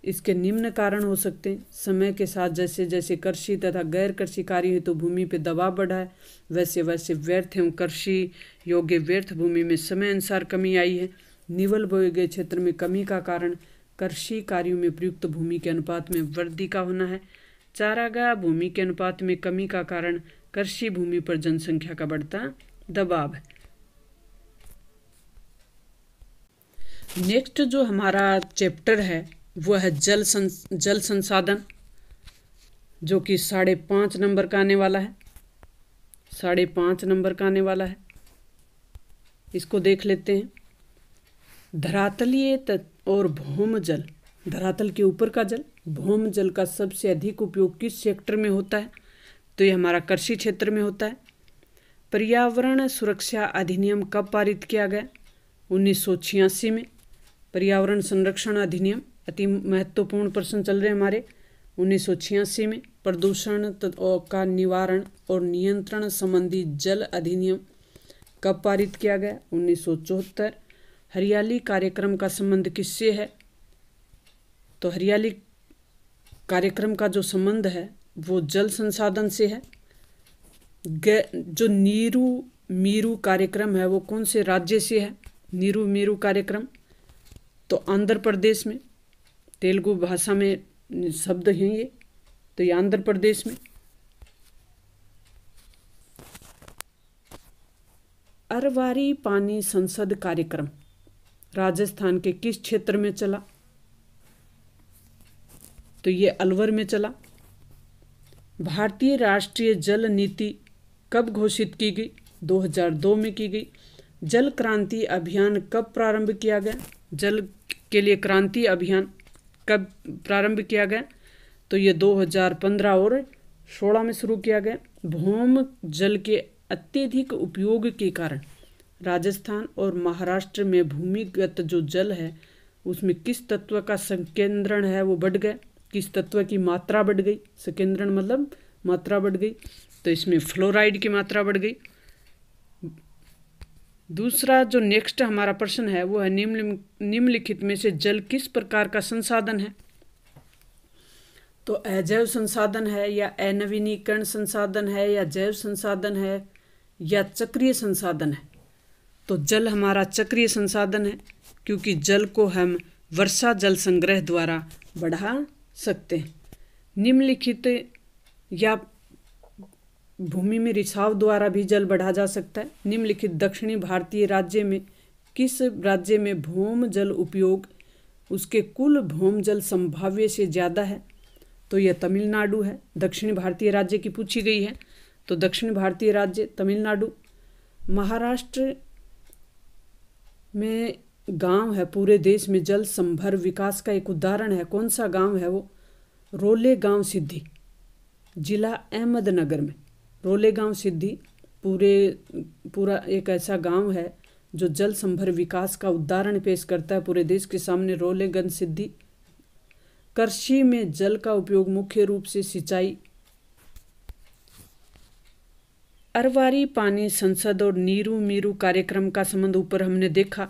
इसके निम्न कारण हो सकते हैं। समय के साथ जैसे जैसे कृषि तथा गैर कृषि कार्य हेतु भूमि पर दबाव बढ़ा है, वैसे वैसे व्यर्थ एवं कृषि योग्य व्यर्थ भूमि में समय अनुसार कमी आई है। निवल बोए गए क्षेत्र में कमी का कारण कृषि कार्यों में प्रयुक्त भूमि के अनुपात में वृद्धि का होना है। चारागाह भूमि के अनुपात में कमी का कारण कृषि भूमि पर जनसंख्या का बढ़ता दबाव है। नेक्स्ट जो हमारा चैप्टर है वो है जल संसाधन, जो कि 5.5 नंबर का आने वाला है। 5.5 नंबर का आने वाला है, इसको देख लेते हैं। धरातलीय और भौम जल, धरातल के ऊपर का जल, भौम जल का सबसे अधिक उपयोग किस सेक्टर में होता है? तो ये हमारा कृषि क्षेत्र में होता है। पर्यावरण सुरक्षा अधिनियम कब पारित किया गया? 1986 में। पर्यावरण संरक्षण अधिनियम, अति महत्वपूर्ण प्रश्न चल रहे हमारे। 1986 में। प्रदूषण का निवारण और नियंत्रण संबंधी जल अधिनियम कब पारित किया गया? 1974। हरियाली कार्यक्रम का संबंध किससे है? तो हरियाली कार्यक्रम का जो संबंध है वो जल संसाधन से है। जो नीरू मीरू कार्यक्रम है वो कौन से राज्य से है? नीरू मीरू कार्यक्रम तो आंध्र प्रदेश में, तेलुगु भाषा में शब्द हैं ये, तो ये आंध्र प्रदेश में। अरवारी पानी संसद कार्यक्रम राजस्थान के किस क्षेत्र में चला? तो ये अलवर में चला। भारतीय राष्ट्रीय जल नीति कब घोषित की गई? 2002 में की गई। जल क्रांति अभियान कब प्रारंभ किया गया? जल के लिए क्रांति अभियान कब प्रारंभ किया गया? तो ये 2015 और 16 में शुरू किया गया। भौम जल के अत्यधिक उपयोग के कारण राजस्थान और महाराष्ट्र में भूमिगत जो जल है उसमें किस तत्व का संकेंद्रण है वो बढ़ गया? किस तत्व की मात्रा बढ़ गई? संकेंद्रण मतलब मात्रा बढ़ गई, तो इसमें फ्लोराइड की मात्रा बढ़ गई। दूसरा जो नेक्स्ट हमारा प्रश्न है वो है निम्नलिखित में से जल किस प्रकार का संसाधन है? तो अजैव संसाधन है या अनवीनीकरण संसाधन है या जैव संसाधन है या चक्रीय संसाधन है? तो जल हमारा चक्रीय संसाधन है, क्योंकि जल को हम वर्षा जल संग्रह द्वारा बढ़ा सकते हैं। निम्नलिखित या भूमि में रिसाव द्वारा भी जल बढ़ा जा सकता है। निम्नलिखित दक्षिणी भारतीय राज्य में किस राज्य में भौम जल उपयोग उसके कुल भौम जल संभाव्य से ज़्यादा है? तो यह तमिलनाडु है। दक्षिणी भारतीय राज्य की पूछी गई है, तो दक्षिण भारतीय राज्य तमिलनाडु। महाराष्ट्र में गांव है पूरे देश में जल संभर विकास का एक उदाहरण है। कौन सा गांव है वो? रोले गांव सिद्धि, जिला अहमदनगर में। रोले गांव सिद्धि पूरा एक ऐसा गांव है जो जल संभर विकास का उदाहरण पेश करता है पूरे देश के सामने। रोलेगंज सिद्धि। कृषि में जल का उपयोग मुख्य रूप से सिंचाई। अरवारी पानी संसद और नीरू मीरू कार्यक्रम का संबंध ऊपर हमने देखा,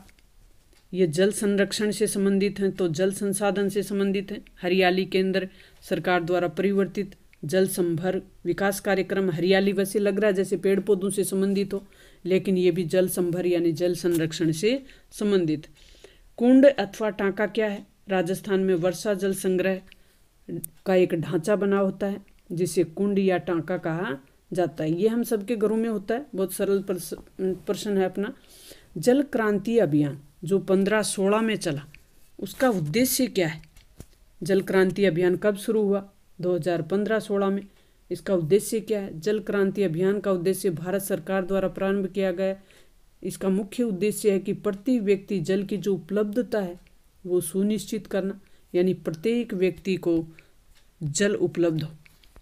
ये जल संरक्षण से संबंधित हैं, तो जल संसाधन से संबंधित हैं। हरियाली केंद्र सरकार द्वारा परिवर्तित जल संभर विकास कार्यक्रम, हरियाली वैसे लग रहा है जैसे पेड़ पौधों से संबंधित हो, लेकिन ये भी जल संभर यानी जल संरक्षण से संबंधित। कुंड अथवा टांका क्या है? राजस्थान में वर्षा जल संग्रह का एक ढांचा बना होता है जिसे कुंड या टांका कहा जाता है। ये हम सबके घरों में होता है। बहुत सरल प्रश्न है अपना। जल क्रांति अभियान जो 15-16 में चला उसका उद्देश्य क्या है? जल क्रांति अभियान कब शुरू हुआ? 2015-16 में। इसका उद्देश्य क्या है? जल क्रांति अभियान का उद्देश्य भारत सरकार द्वारा प्रारंभ किया गया। इसका मुख्य उद्देश्य है कि प्रति व्यक्ति जल की जो उपलब्धता है वो सुनिश्चित करना, यानी प्रत्येक व्यक्ति को जल उपलब्ध हो।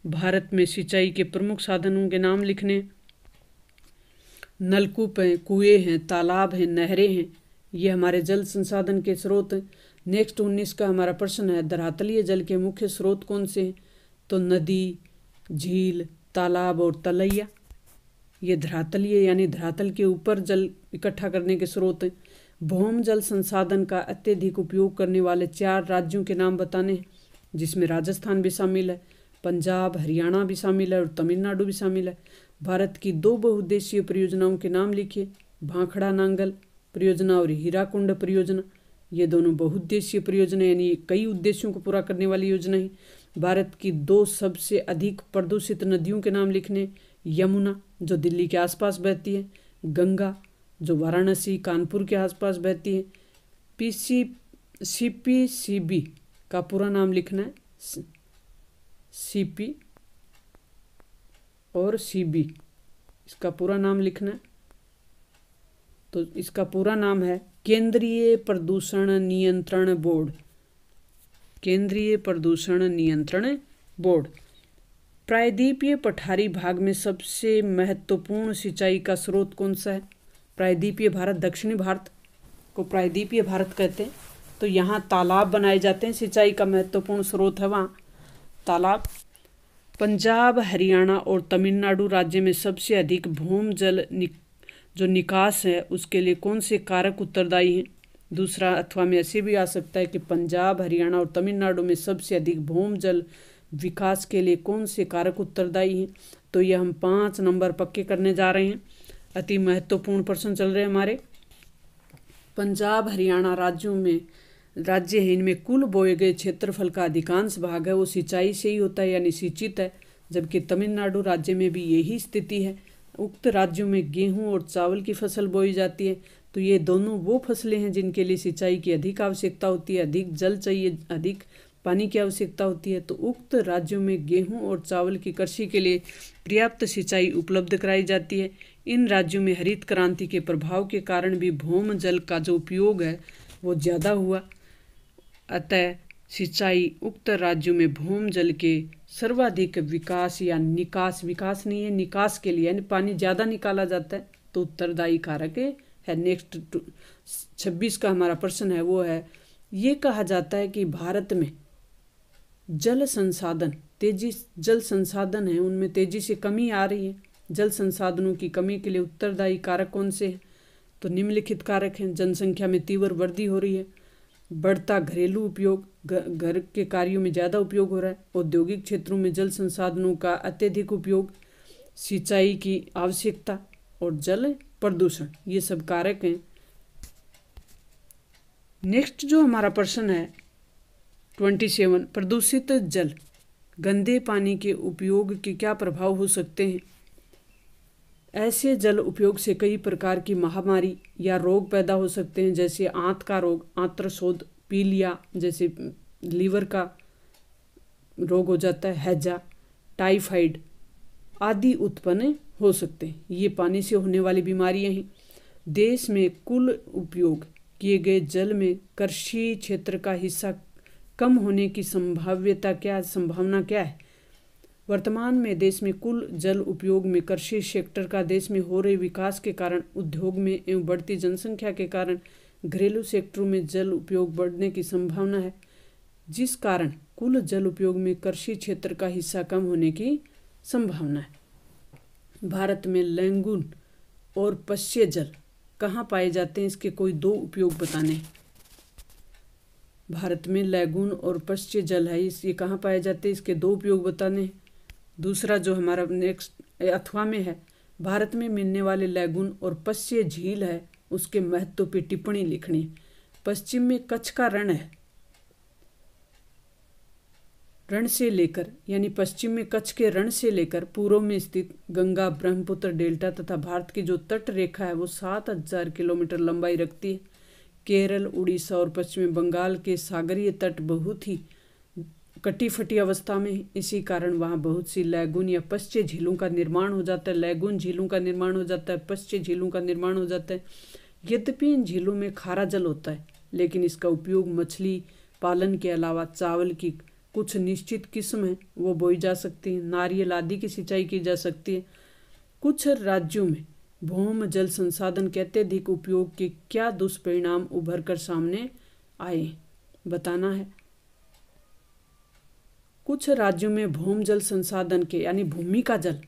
भारत में सिंचाई के प्रमुख साधनों के नाम लिखने। नलकूप हैं, कुएं हैं, तालाब हैं, नहरें हैं, ये हमारे जल संसाधन के स्रोत हैं। नेक्स्ट 19 का हमारा प्रश्न है धरातलीय जल के मुख्य स्रोत कौन से हैं? तो नदी, झील, तालाब और तलैया, ये धरातलीय यानी धरातल के ऊपर जल इकट्ठा करने के स्रोत हैं। भौम जल संसाधन का अत्यधिक उपयोग करने वाले 4 राज्यों के नाम बताने हैं, जिसमें राजस्थान भी शामिल है, पंजाब, हरियाणा भी शामिल है और तमिलनाडु भी शामिल है। भारत की 2 बहुउद्देशीय परियोजनाओं के नाम लिखिए। भाखड़ा नांगल परियोजना और हीराकुंड परियोजना, ये दोनों बहुउद्देशीय परियोजना यानी कई उद्देश्यों को पूरा करने वाली योजना है। भारत की 2 सबसे अधिक प्रदूषित नदियों के नाम लिखने। यमुना जो दिल्ली के आसपास बहती है, गंगा जो वाराणसी कानपुर के आसपास बहती है, CPCB का पूरा नाम लिखना है, CP और CB इसका पूरा नाम लिखना है। तो इसका पूरा नाम है केंद्रीय प्रदूषण नियंत्रण बोर्ड। केंद्रीय प्रदूषण नियंत्रण बोर्ड। प्रायद्वीपीय पठारी भाग में सबसे महत्वपूर्ण सिंचाई का स्रोत कौन सा है? प्रायद्वीपीय भारत, दक्षिणी भारत को प्रायद्वीपीय भारत कहते हैं। तो यहाँ तालाब बनाए जाते हैं, सिंचाई का महत्वपूर्ण स्रोत है वहाँ तालाब। पंजाब, हरियाणा और तमिलनाडु राज्य में सबसे अधिक भूमि जल जो निकास है उसके लिए कौन से कारक उत्तरदायी हैं? दूसरा अथवा में ऐसे भी आ सकता है कि पंजाब, हरियाणा और तमिलनाडु में सबसे अधिक भूमि जल विकास के लिए कौन से कारक उत्तरदायी हैं? तो ये हम 5 नंबर पक्के करने जा रहे हैं। अति महत्वपूर्ण प्रश्न चल रहे हैं हमारे। पंजाब, हरियाणा राज्य है, इनमें कुल बोए गए क्षेत्रफल का अधिकांश भाग है वो सिंचाई से ही होता है यानी सिंचित है, जबकि तमिलनाडु राज्य में भी यही स्थिति है। उक्त राज्यों में गेहूं और चावल की फसल बोई जाती है। तो ये दोनों वो फसलें हैं जिनके लिए सिंचाई की अधिक आवश्यकता होती है, अधिक जल चाहिए, अधिक पानी की आवश्यकता होती है। तो उक्त राज्यों में गेहूं और चावल की कृषि के लिए पर्याप्त सिंचाई उपलब्ध कराई जाती है। इन राज्यों में हरित क्रांति के प्रभाव के कारण भी भूमि जल का जो उपयोग है वो ज़्यादा हुआ, अतः सिंचाई उक्त राज्यों में भूमि जल के सर्वाधिक विकास या विकास नहीं है, निकास के लिए यानी पानी ज़्यादा निकाला जाता है तो उत्तरदायी कारक है। नेक्स्ट 26 का हमारा प्रश्न है वो है, ये कहा जाता है कि भारत में जल संसाधन है उनमें तेजी से कमी आ रही है। जल संसाधनों की कमी के लिए उत्तरदायी कारक कौन से हैं? तो निम्नलिखित कारक हैं। जनसंख्या में तीव्र वृद्धि हो रही है, बढ़ता घरेलू उपयोग, घर के कार्यों में ज़्यादा उपयोग हो रहा है, औद्योगिक क्षेत्रों में जल संसाधनों का अत्यधिक उपयोग, सिंचाई की आवश्यकता और जल प्रदूषण, ये सब कारक हैं। नेक्स्ट जो हमारा प्रश्न है 27, प्रदूषित जल, गंदे पानी के उपयोग के क्या प्रभाव हो सकते हैं? ऐसे जल उपयोग से कई प्रकार की महामारी या रोग पैदा हो सकते हैं, जैसे आंत का रोग, आंत्रशोथ, पीलिया जैसे लीवर का रोग हो जाता है, हैजा, टाइफाइड आदि उत्पन्न हो सकते हैं। ये पानी से होने वाली बीमारियां हैं। देश में कुल उपयोग किए गए जल में कृषि क्षेत्र का हिस्सा कम होने की संभावना क्या है? वर्तमान में देश में कुल जल उपयोग में कृषि सेक्टर का देश में हो रहे विकास के कारण, उद्योग में एवं बढ़ती जनसंख्या के कारण घरेलू सेक्टरों में जल उपयोग बढ़ने की संभावना है, जिस कारण कुल जल उपयोग में कृषि क्षेत्र का हिस्सा कम होने की संभावना है। भारत में लैगून और पश्य जल कहाँ पाए जाते हैं? इसके कोई 2 उपयोग बताने। भारत में लैगून और पश्य जल है, ये कहाँ पाए जाते हैं? इसके 2 उपयोग बताने। दूसरा जो हमारा नेक्स्ट अथवा में है, भारत में मिलने वाले लैगून और पश्य झील है उसके महत्व पे टिप्पणी लिखनी है। पश्चिम में कच्छ का रण है, रण से लेकर यानी पश्चिम में कच्छ के रण से लेकर पूर्व में स्थित गंगा ब्रह्मपुत्र डेल्टा तथा भारत की जो तट रेखा है वो 7000 किलोमीटर लंबाई रखती है। केरल, उड़ीसा और पश्चिमी बंगाल के सागरीय तट बहुत ही कटी फटी अवस्था में है, इसी कारण वहाँ बहुत सी लैगून या पश्य झीलों का निर्माण हो जाता है। लैगून झीलों का निर्माण हो जाता है, पश्य झीलों का निर्माण हो जाता है। यद्यपि इन झीलों में खारा जल होता है, लेकिन इसका उपयोग मछली पालन के अलावा चावल की कुछ निश्चित किस्म है वो बोई जा सकती है, नारियल आदि की सिंचाई की जा सकती है। कुछ राज्यों में भूमि जल संसाधन के अत्यधिक उपयोग के क्या दुष्परिणाम उभर कर सामने आए बताना है। कुछ राज्यों में भूमि जल संसाधन के यानी भूमि का जल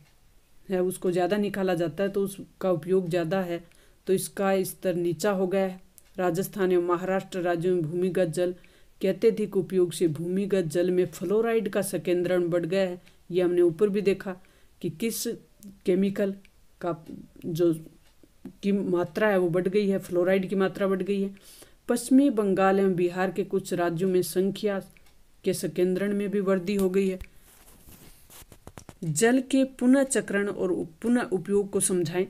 है उसको ज़्यादा निकाला जाता है तो उसका उपयोग ज़्यादा है, तो इसका स्तर नीचा हो गया है। राजस्थान एवं महाराष्ट्र राज्यों में भूमिगत जल के अत्यधिक उपयोग से भूमिगत जल में फ्लोराइड का संकेंद्रण बढ़ गया है। ये हमने ऊपर भी देखा कि किस केमिकल का जो की मात्रा है वो बढ़ गई है, फ्लोराइड की मात्रा बढ़ गई है। पश्चिमी बंगाल एवं बिहार के कुछ राज्यों में संख्या के संकेंद्रण में भी वृद्धि हो गई है। जल के पुनः चक्रण और पुनः उपयोग को समझाएं।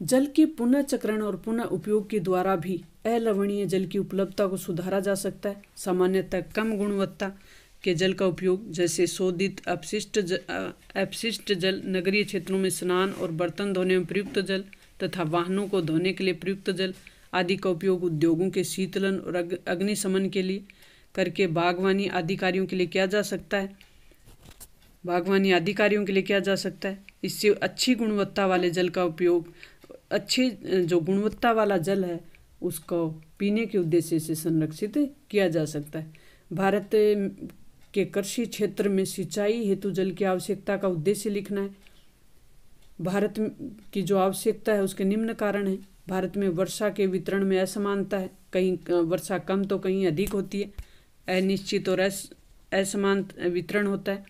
जल के पुनः चक्रण और पुनः उपयोग के द्वारा भी अलवणीय जल की उपलब्धता को सुधारा जा सकता है। सामान्यतः कम गुणवत्ता के जल का उपयोग जैसे शोधित अपशिष्ट जल, नगरीय क्षेत्रों में स्नान और बर्तन धोने में प्रयुक्त जल तथा वाहनों को धोने के लिए प्रयुक्त जल आदि का उपयोग उद्योगों के शीतलन और अग्निशमन के लिए करके बागवानी आदि कार्यों के लिए किया जा सकता है। इससे अच्छी गुणवत्ता वाले जल का उपयोग, अच्छी जो गुणवत्ता वाला जल है उसको पीने के उद्देश्य से संरक्षित किया जा सकता है। भारत के कृषि क्षेत्र में सिंचाई हेतु जल की आवश्यकता का उद्देश्य लिखना है। भारत की जो आवश्यकता है उसके निम्न कारण है। भारत में वर्षा के वितरण में असमानता है, कहीं वर्षा कम तो कहीं अधिक होती है, अनिश्चित और असमान वितरण होता है।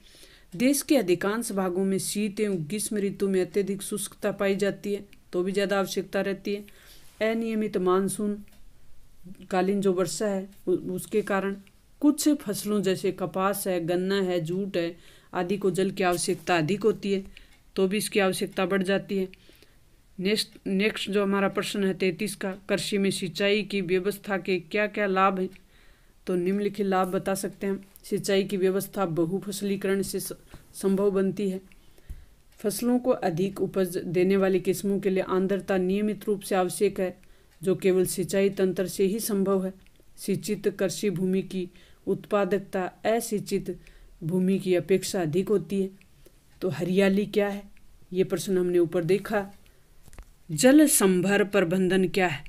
देश के अधिकांश भागों में शीत एवं ग्रीष्म ऋतु में अत्यधिक शुष्कता पाई जाती है, तो भी ज़्यादा आवश्यकता रहती है। अनियमित मानसून कालीन जो वर्षा है उसके कारण कुछ फसलों जैसे कपास है, गन्ना है, जूट है आदि को जल की आवश्यकता अधिक होती है, तो भी इसकी आवश्यकता बढ़ जाती है। नेक्स्ट जो हमारा प्रश्न है 33 का, कृषि में सिंचाई की व्यवस्था के क्या क्या लाभ हैं? तो निम्नलिखित लाभ बता सकते हैं। सिंचाई की व्यवस्था बहुफसलीकरण से संभव बनती है। फसलों को अधिक उपज देने वाली किस्मों के लिए आर्द्रता नियमित रूप से आवश्यक है, जो केवल सिंचाई तंत्र से ही संभव है। सिंचित कृषि भूमि की उत्पादकता असिंचित भूमि की अपेक्षा अधिक होती है। तो हरियाली क्या है, ये प्रश्न हमने ऊपर देखा। जल संभर प्रबंधन क्या है?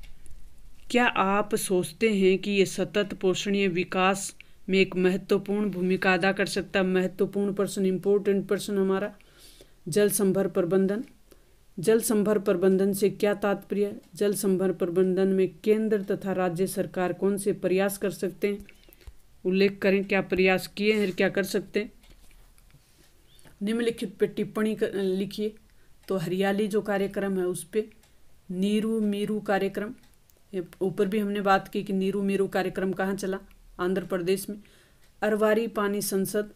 क्या आप सोचते हैं कि ये सतत पोषणीय विकास में एक महत्वपूर्ण भूमिका अदा कर सकता है? महत्वपूर्ण प्रश्न, इम्पोर्टेंट प्रश्न हमारा जल संभर प्रबंधन। जल संभर प्रबंधन से क्या तात्पर्य? जल संभर प्रबंधन में केंद्र तथा राज्य सरकार कौन से प्रयास कर सकते हैं? उल्लेख करें, क्या प्रयास किए हैं, क्या कर सकते हैं। निम्नलिखित पे टिप्पणी लिखिए। तो हरियाली जो कार्यक्रम है उस पे नीरू मीरू कार्यक्रम, ऊपर भी हमने बात की कि नीरू मीरू कार्यक्रम कहाँ चला, आंध्र प्रदेश में। अरवारी पानी संसद,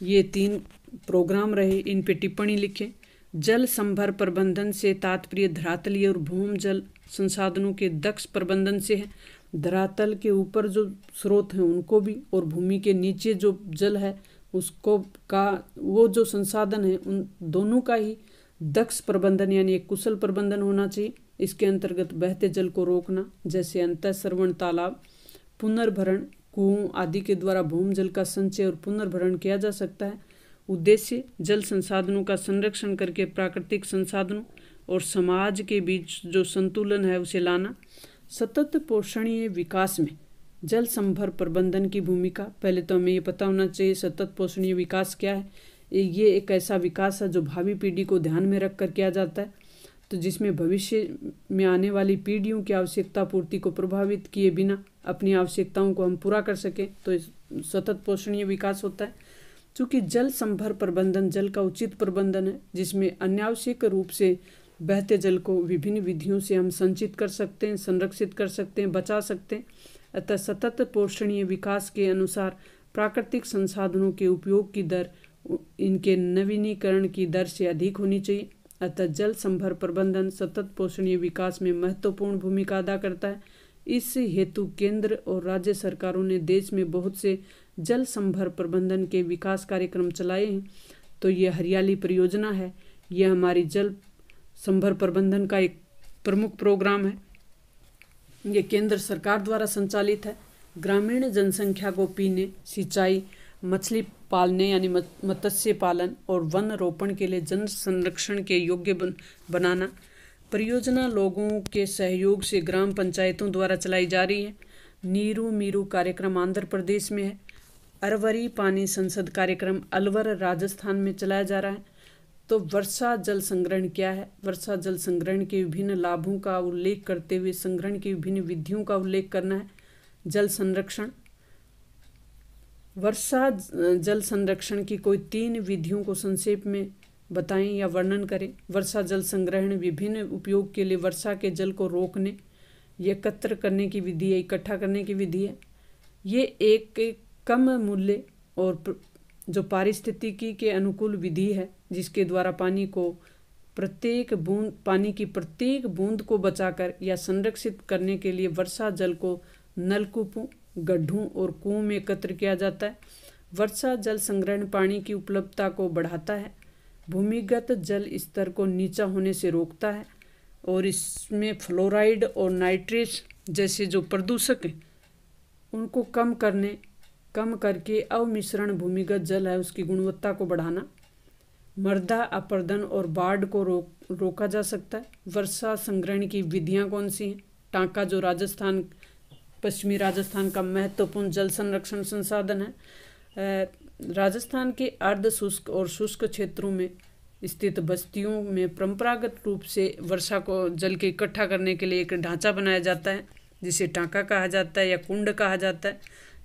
ये 3 प्रोग्राम रहे, इन पे टिप्पणी लिखें। जल संभर प्रबंधन से तात्पर्य धरातलीय और भूमि जल संसाधनों के दक्ष प्रबंधन से है। धरातल के ऊपर जो स्रोत हैं उनको भी और भूमि के नीचे जो जल है उसको का वो जो संसाधन है उन दोनों का ही दक्ष प्रबंधन यानी एक कुशल प्रबंधन होना चाहिए। इसके अंतर्गत बहते जल को रोकना, जैसे अंतःसरवण तालाब, पुनर्भरण, कुओं आदि के द्वारा भूमि जल का संचय और पुनर्भरण किया जा सकता है। उद्देश्य जल संसाधनों का संरक्षण करके प्राकृतिक संसाधनों और समाज के बीच जो संतुलन है उसे लाना। सतत पोषणीय विकास में जल संभर प्रबंधन की भूमिका, पहले तो हमें ये पता होना चाहिए सतत पोषणीय विकास क्या है। ये एक ऐसा विकास है जो भावी पीढ़ी को ध्यान में रख कर किया जाता है, तो जिसमें भविष्य में आने वाली पीढ़ियों की आवश्यकता पूर्ति को प्रभावित किए बिना अपनी आवश्यकताओं को हम पूरा कर सकें, तो सतत पोषणीय विकास होता है। चूँकि जल संभर प्रबंधन जल का उचित प्रबंधन है, जिसमें अनावश्यक रूप से बहते जल को विभिन्न विधियों से हम संचित कर सकते हैं, संरक्षित कर सकते हैं, बचा सकते हैं। अतः सतत पोषणीय विकास के अनुसार प्राकृतिक संसाधनों के उपयोग की दर इनके नवीनीकरण की दर से अधिक होनी चाहिए। अतः जल संभर प्रबंधन सतत पोषणीय विकास में महत्वपूर्ण भूमिका अदा करता है। इस हेतु केंद्र और राज्य सरकारों ने देश में बहुत से जल संभर प्रबंधन के विकास कार्यक्रम चलाए हैं। तो ये हरियाली परियोजना है, यह हमारी जल संभर प्रबंधन का एक प्रमुख प्रोग्राम है। ये केंद्र सरकार द्वारा संचालित है। ग्रामीण जनसंख्या को पीने, सिंचाई, मछली पालने यानी मत्स्य पालन और वन रोपण के लिए जन संरक्षण के योग्य बनाना। परियोजना लोगों के सहयोग से ग्राम पंचायतों द्वारा चलाई जा रही है। नीरू मीरू कार्यक्रम आंध्र प्रदेश में है। अरवरी पानी संसद कार्यक्रम अलवर राजस्थान में चलाया जा रहा है। तो वर्षा जल संग्रहण क्या है? वर्षा जल संग्रहण के विभिन्न लाभों का उल्लेख करते हुए संग्रहण की विभिन्न विधियों का उल्लेख करना है। जल संरक्षण, वर्षा जल संरक्षण की कोई 3 विधियों को संक्षेप में बताएं या वर्णन करें। वर्षा जल संग्रहण विभिन्न उपयोग के लिए वर्षा के जल को रोकने, एकत्र करने की विधि है, इकट्ठा करने की विधि है। ये एक कम मूल्य और जो पारिस्थितिकी के अनुकूल विधि है, जिसके द्वारा पानी को पानी की प्रत्येक बूंद को बचाकर या संरक्षित करने के लिए वर्षा जल को नलकूपों, गड्ढों और कुओं में एकत्र किया जाता है। वर्षा जल संग्रहण पानी की उपलब्धता को बढ़ाता है, भूमिगत जल स्तर को नीचा होने से रोकता है और इसमें फ्लोराइड और नाइट्रेट जैसे जो प्रदूषक हैं उनको कम करके अवमिश्रण भूमिगत जल है उसकी गुणवत्ता को बढ़ाना। मृदा अपरदन और बाढ़ को रोका जा सकता है। वर्षा संग्रहण की विधियां कौन सी हैं? टांका जो पश्चिमी राजस्थान का महत्वपूर्ण जल संरक्षण संसाधन है। राजस्थान के अर्ध शुष्क और शुष्क क्षेत्रों में स्थित बस्तियों में परंपरागत रूप से वर्षा को जल के इकट्ठा करने के लिए एक ढांचा बनाया जाता है जिसे टांका कहा जाता है या कुंड कहा जाता है।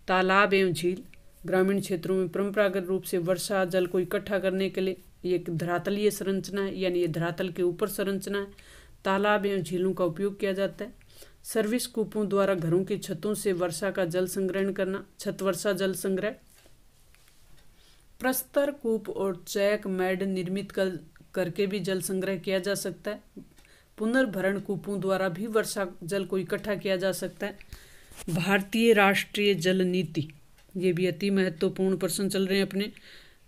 तालाब एवं झील ग्रामीण क्षेत्रों में परंपरागत रूप से वर्षा जल को इकट्ठा करने के लिए एक धरातलीय संरचना है, यानी ये धरातल के ऊपर संरचना है। तालाब एवं झीलों का उपयोग किया जाता है। सर्विस कूपों द्वारा घरों की छतों से वर्षा का जल संग्रहण करना, छत वर्षा जल संग्रह। प्रस्तर कूप और चैक मैड निर्मित करके भी जल संग्रह किया जा सकता है। पुनर्भरण कूपों द्वारा भी वर्षा जल को इकट्ठा किया जा सकता है। भारतीय राष्ट्रीय जल नीति, ये भी अति महत्वपूर्ण प्रश्न चल रहे हैं अपने।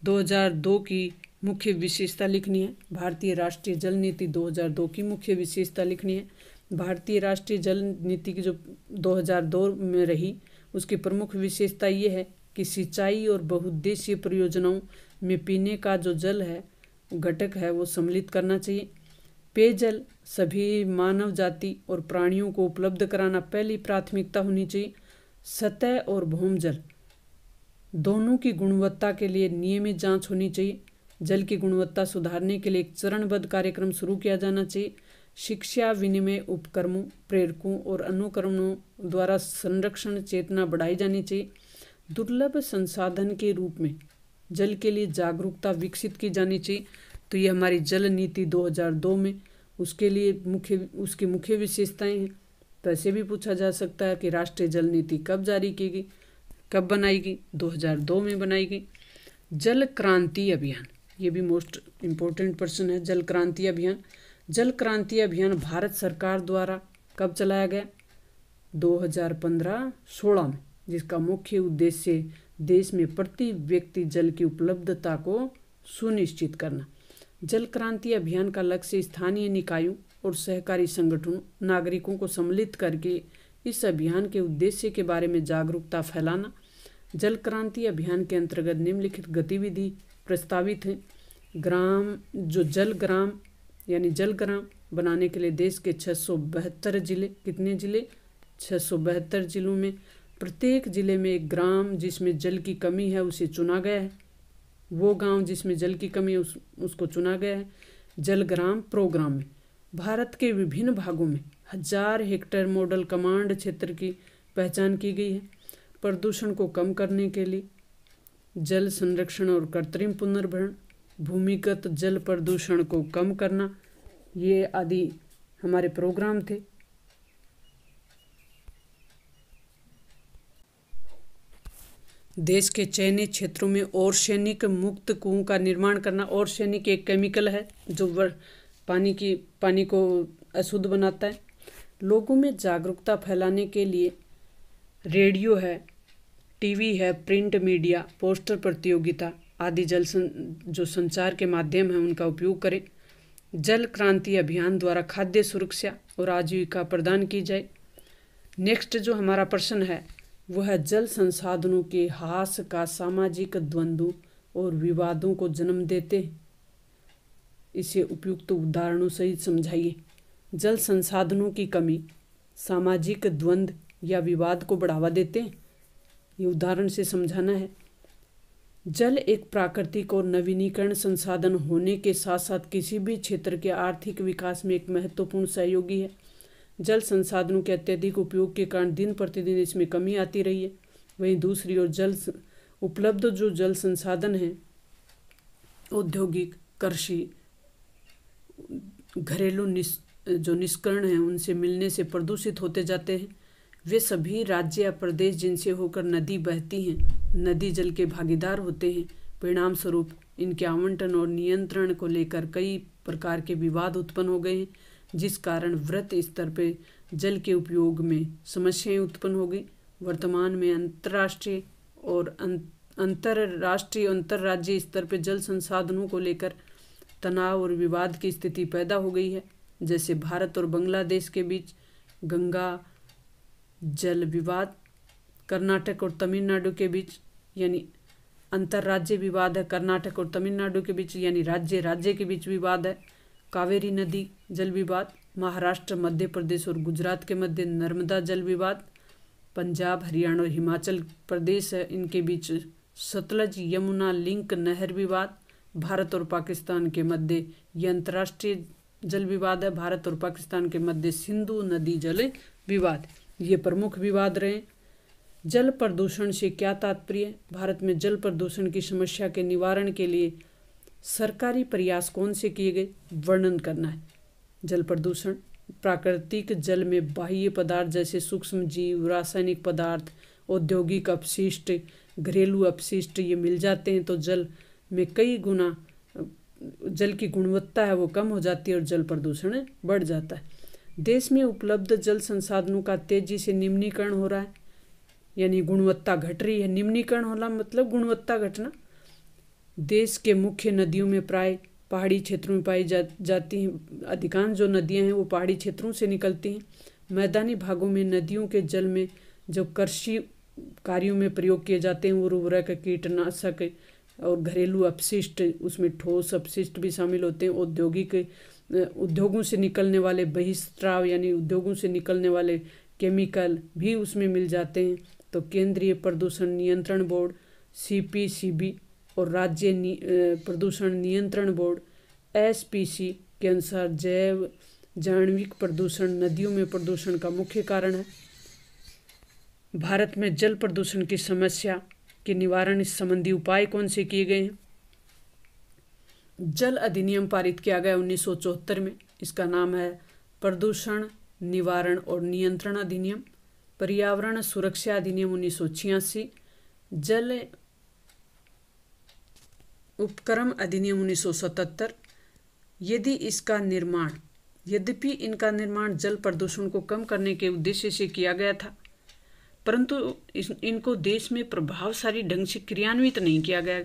2002 की मुख्य विशेषता लिखनी है। भारतीय राष्ट्रीय जल नीति 2002 की मुख्य विशेषता लिखनी है। भारतीय राष्ट्रीय जल नीति की जो 2002 में रही उसकी प्रमुख विशेषता ये है कि सिंचाई और बहुउद्देशीय परियोजनाओं में पीने का जो जल है घटक है वो सम्मिलित करना चाहिए। पेयजल सभी मानव जाति और प्राणियों को उपलब्ध कराना पहली प्राथमिकता होनी चाहिए। सतह और भूमि जल दोनों की गुणवत्ता के लिए नियमित जांच होनी चाहिए। जल की गुणवत्ता सुधारने के लिए एक चरणबद्ध कार्यक्रम शुरू किया जाना चाहिए। शिक्षा विनिमय उपक्रमों, प्रेरकों और अनुकरणों द्वारा संरक्षण चेतना बढ़ाई जानी चाहिए। दुर्लभ संसाधन के रूप में जल के लिए जागरूकता विकसित की जानी चाहिए। तो ये हमारी जल नीति 2002 में उसके लिए उसकी मुख्य विशेषताएं हैं। तो ऐसे भी पूछा जा सकता है कि राष्ट्रीय जल नीति कब जारी की गई, कब बनाई गई? 2002 में बनाई गई। जल क्रांति अभियान, ये भी मोस्ट इम्पोर्टेंट प्रश्न है। जल क्रांति अभियान, जल क्रांति अभियान भारत सरकार द्वारा कब चलाया गया? 2015-16 में, जिसका मुख्य उद्देश्य देश में प्रति व्यक्ति जल की उपलब्धता को सुनिश्चित करना। जल क्रांति अभियान का लक्ष्य स्थानीय निकायों और सहकारी संगठनों, नागरिकों को सम्मिलित करके इस अभियान के उद्देश्य के बारे में जागरूकता फैलाना। जल क्रांति अभियान के अंतर्गत निम्नलिखित गतिविधि प्रस्तावित हैं। जल ग्राम यानी जल ग्राम बनाने के लिए देश के 672 जिले, कितने जिले? 672 जिलों में प्रत्येक जिले में एक ग्राम जिसमें जल की कमी है उसे चुना गया है। वो गांव जिसमें जल की कमी है उसको चुना गया है। जल ग्राम प्रोग्राम में भारत के विभिन्न भागों में 1000 हेक्टेयर मॉडल कमांड क्षेत्र की पहचान की गई है। प्रदूषण को कम करने के लिए जल संरक्षण और कृत्रिम पुनर्भरण, भूमिगत जल प्रदूषण को कम करना, ये आदि हमारे प्रोग्राम थे। देश के चयनित क्षेत्रों में आर्सेनिक मुक्त कुओं का निर्माण करना। आर्सेनिक एक केमिकल है जो पानी को अशुद्ध बनाता है। लोगों में जागरूकता फैलाने के लिए रेडियो है, टीवी है, प्रिंट मीडिया, पोस्टर प्रतियोगिता आदि जो संचार के माध्यम हैं उनका उपयोग करें। जल क्रांति अभियान द्वारा खाद्य सुरक्षा और आजीविका प्रदान की जाए। नेक्स्ट जो हमारा प्रश्न है वह है जल संसाधनों के ह्रास का सामाजिक द्वंद्व और विवादों को जन्म देते हैं। इसे उपयुक्त उदाहरणों सहित समझाइए। जल संसाधनों की कमी सामाजिक द्वंद्व या विवाद को बढ़ावा देते हैं, ये उदाहरण से समझाना है। जल एक प्राकृतिक और नवीनीकरण संसाधन होने के साथ साथ किसी भी क्षेत्र के आर्थिक विकास में एक महत्वपूर्ण सहयोगी है। जल संसाधनों के अत्यधिक उपयोग के कारण दिन प्रतिदिन इसमें कमी आती रही है। वहीं दूसरी ओर उपलब्ध जो जल संसाधन हैं, औद्योगिक, कृषि, घरेलू जो निष्करण हैं उनसे मिलने से प्रदूषित होते जाते हैं। वे सभी राज्य या प्रदेश जिनसे होकर नदी बहती हैं नदी जल के भागीदार होते हैं। परिणाम स्वरूप इनके आवंटन और नियंत्रण को लेकर कई प्रकार के विवाद उत्पन्न हो गए हैं, जिस कारण वृहत स्तर पर जल के उपयोग में समस्याएं उत्पन्न हो गई। वर्तमान में अंतर्राष्ट्रीय और अंतर्राज्यीय स्तर पर जल संसाधनों को लेकर तनाव और विवाद की स्थिति पैदा हो गई है। जैसे भारत और बांग्लादेश के बीच गंगा जल विवाद, कर्नाटक और तमिलनाडु के बीच यानी अंतर्राज्य विवाद है, कर्नाटक और तमिलनाडु के बीच यानी राज्य राज्य के बीच विवाद है। कावेरी नदी जल विवाद, महाराष्ट्र, मध्य प्रदेश और गुजरात के मध्य नर्मदा जल विवाद, पंजाब, हरियाणा और हिमाचल प्रदेश है इनके बीच सतलज यमुना लिंक नहर विवाद, भारत और पाकिस्तान के मध्य ये अंतर्राष्ट्रीय जल विवाद है, भारत और पाकिस्तान के मध्य सिंधु नदी जल विवाद। ये प्रमुख विवाद रहे। जल प्रदूषण से क्या तात्पर्य? भारत में जल प्रदूषण की समस्या के निवारण के लिए सरकारी प्रयास कौन से किए गए, वर्णन करना है। जल प्रदूषण, प्राकृतिक जल में बाह्य पदार्थ जैसे सूक्ष्म जीव, रासायनिक पदार्थ, औद्योगिक अपशिष्ट, घरेलू अपशिष्ट ये मिल जाते हैं तो जल में कई गुना जल की गुणवत्ता है वो कम हो जाती है और जल प्रदूषण बढ़ जाता है। देश में उपलब्ध जल संसाधनों का तेजी से निम्नीकरण हो रहा है, यानी गुणवत्ता घट रही है। निम्नीकरण होना मतलब गुणवत्ता घटना। देश के मुख्य नदियों में प्राय पहाड़ी क्षेत्रों में पाई जाती हैं। अधिकांश जो नदियां हैं वो पहाड़ी क्षेत्रों से निकलती हैं। मैदानी भागों में नदियों के जल में जो कृषि कार्यों में प्रयोग किए जाते हैं वो उर्वरक, कीटनाशक और घरेलू अपशिष्ट, उसमें ठोस अपशिष्ट भी शामिल होते हैं। उद्योगों से निकलने वाले बहिस्त्राव यानी उद्योगों से निकलने वाले केमिकल भी उसमें मिल जाते हैं। तो केंद्रीय प्रदूषण नियंत्रण बोर्ड CPCB और राज्य प्रदूषण नियंत्रण बोर्ड SPC के अनुसार जैव जैविक प्रदूषण नदियों में प्रदूषण का मुख्य कारण है। भारत में जल प्रदूषण की समस्या के निवारण संबंधी उपाय कौन से किए गए हैं? जल अधिनियम पारित किया गया 1974 में। इसका नाम है प्रदूषण निवारण और नियंत्रण अधिनियम। पर्यावरण सुरक्षा अधिनियम 1986, जल उपक्रम अधिनियम 1977। यद्यपि इनका निर्माण जल प्रदूषण को कम करने के उद्देश्य से किया गया था, परंतु इनको देश में प्रभावशाली ढंग से क्रियान्वित नहीं किया गया।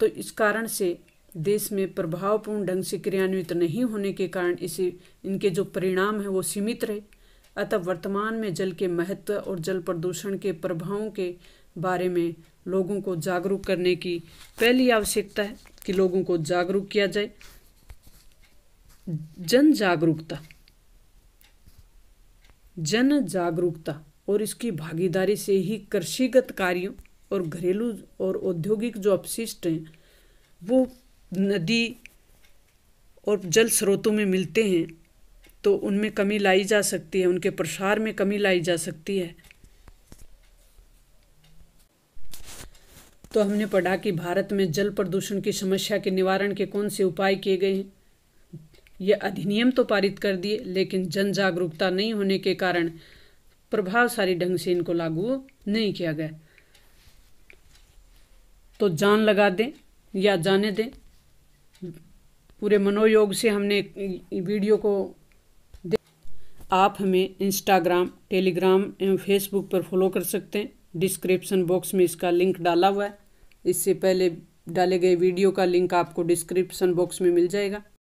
तो इस कारण से देश में प्रभावपूर्ण ढंग से क्रियान्वित नहीं होने के कारण इनके जो परिणाम हैं वो सीमित रहे। अतः वर्तमान में जल के महत्व और जल प्रदूषण के प्रभावों के बारे में लोगों को जागरूक करने की पहली आवश्यकता है कि लोगों को जागरूक किया जाए। जन जागरूकता और इसकी भागीदारी से ही कृषिगत कार्यों और घरेलू और औद्योगिक जो अपशिष्ट हैं वो नदी और जल स्रोतों में मिलते हैं तो उनमें कमी लाई जा सकती है, उनके प्रसार में कमी लाई जा सकती है। तो हमने पढ़ा कि भारत में जल प्रदूषण की समस्या के निवारण के कौन से उपाय किए गए हैं। यह अधिनियम तो पारित कर दिए, लेकिन जन जागरूकता नहीं होने के कारण प्रभावशाली ढंग से इनको लागू नहीं किया गया। तो जान लगा दें या जाने दें, पूरे मनोयोग से हमने वीडियो को आप हमें इंस्टाग्राम, टेलीग्राम एवं फेसबुक पर फॉलो कर सकते हैं। डिस्क्रिप्शन बॉक्स में इसका लिंक डाला हुआ है। इससे पहले डाले गए वीडियो का लिंक आपको डिस्क्रिप्शन बॉक्स में मिल जाएगा।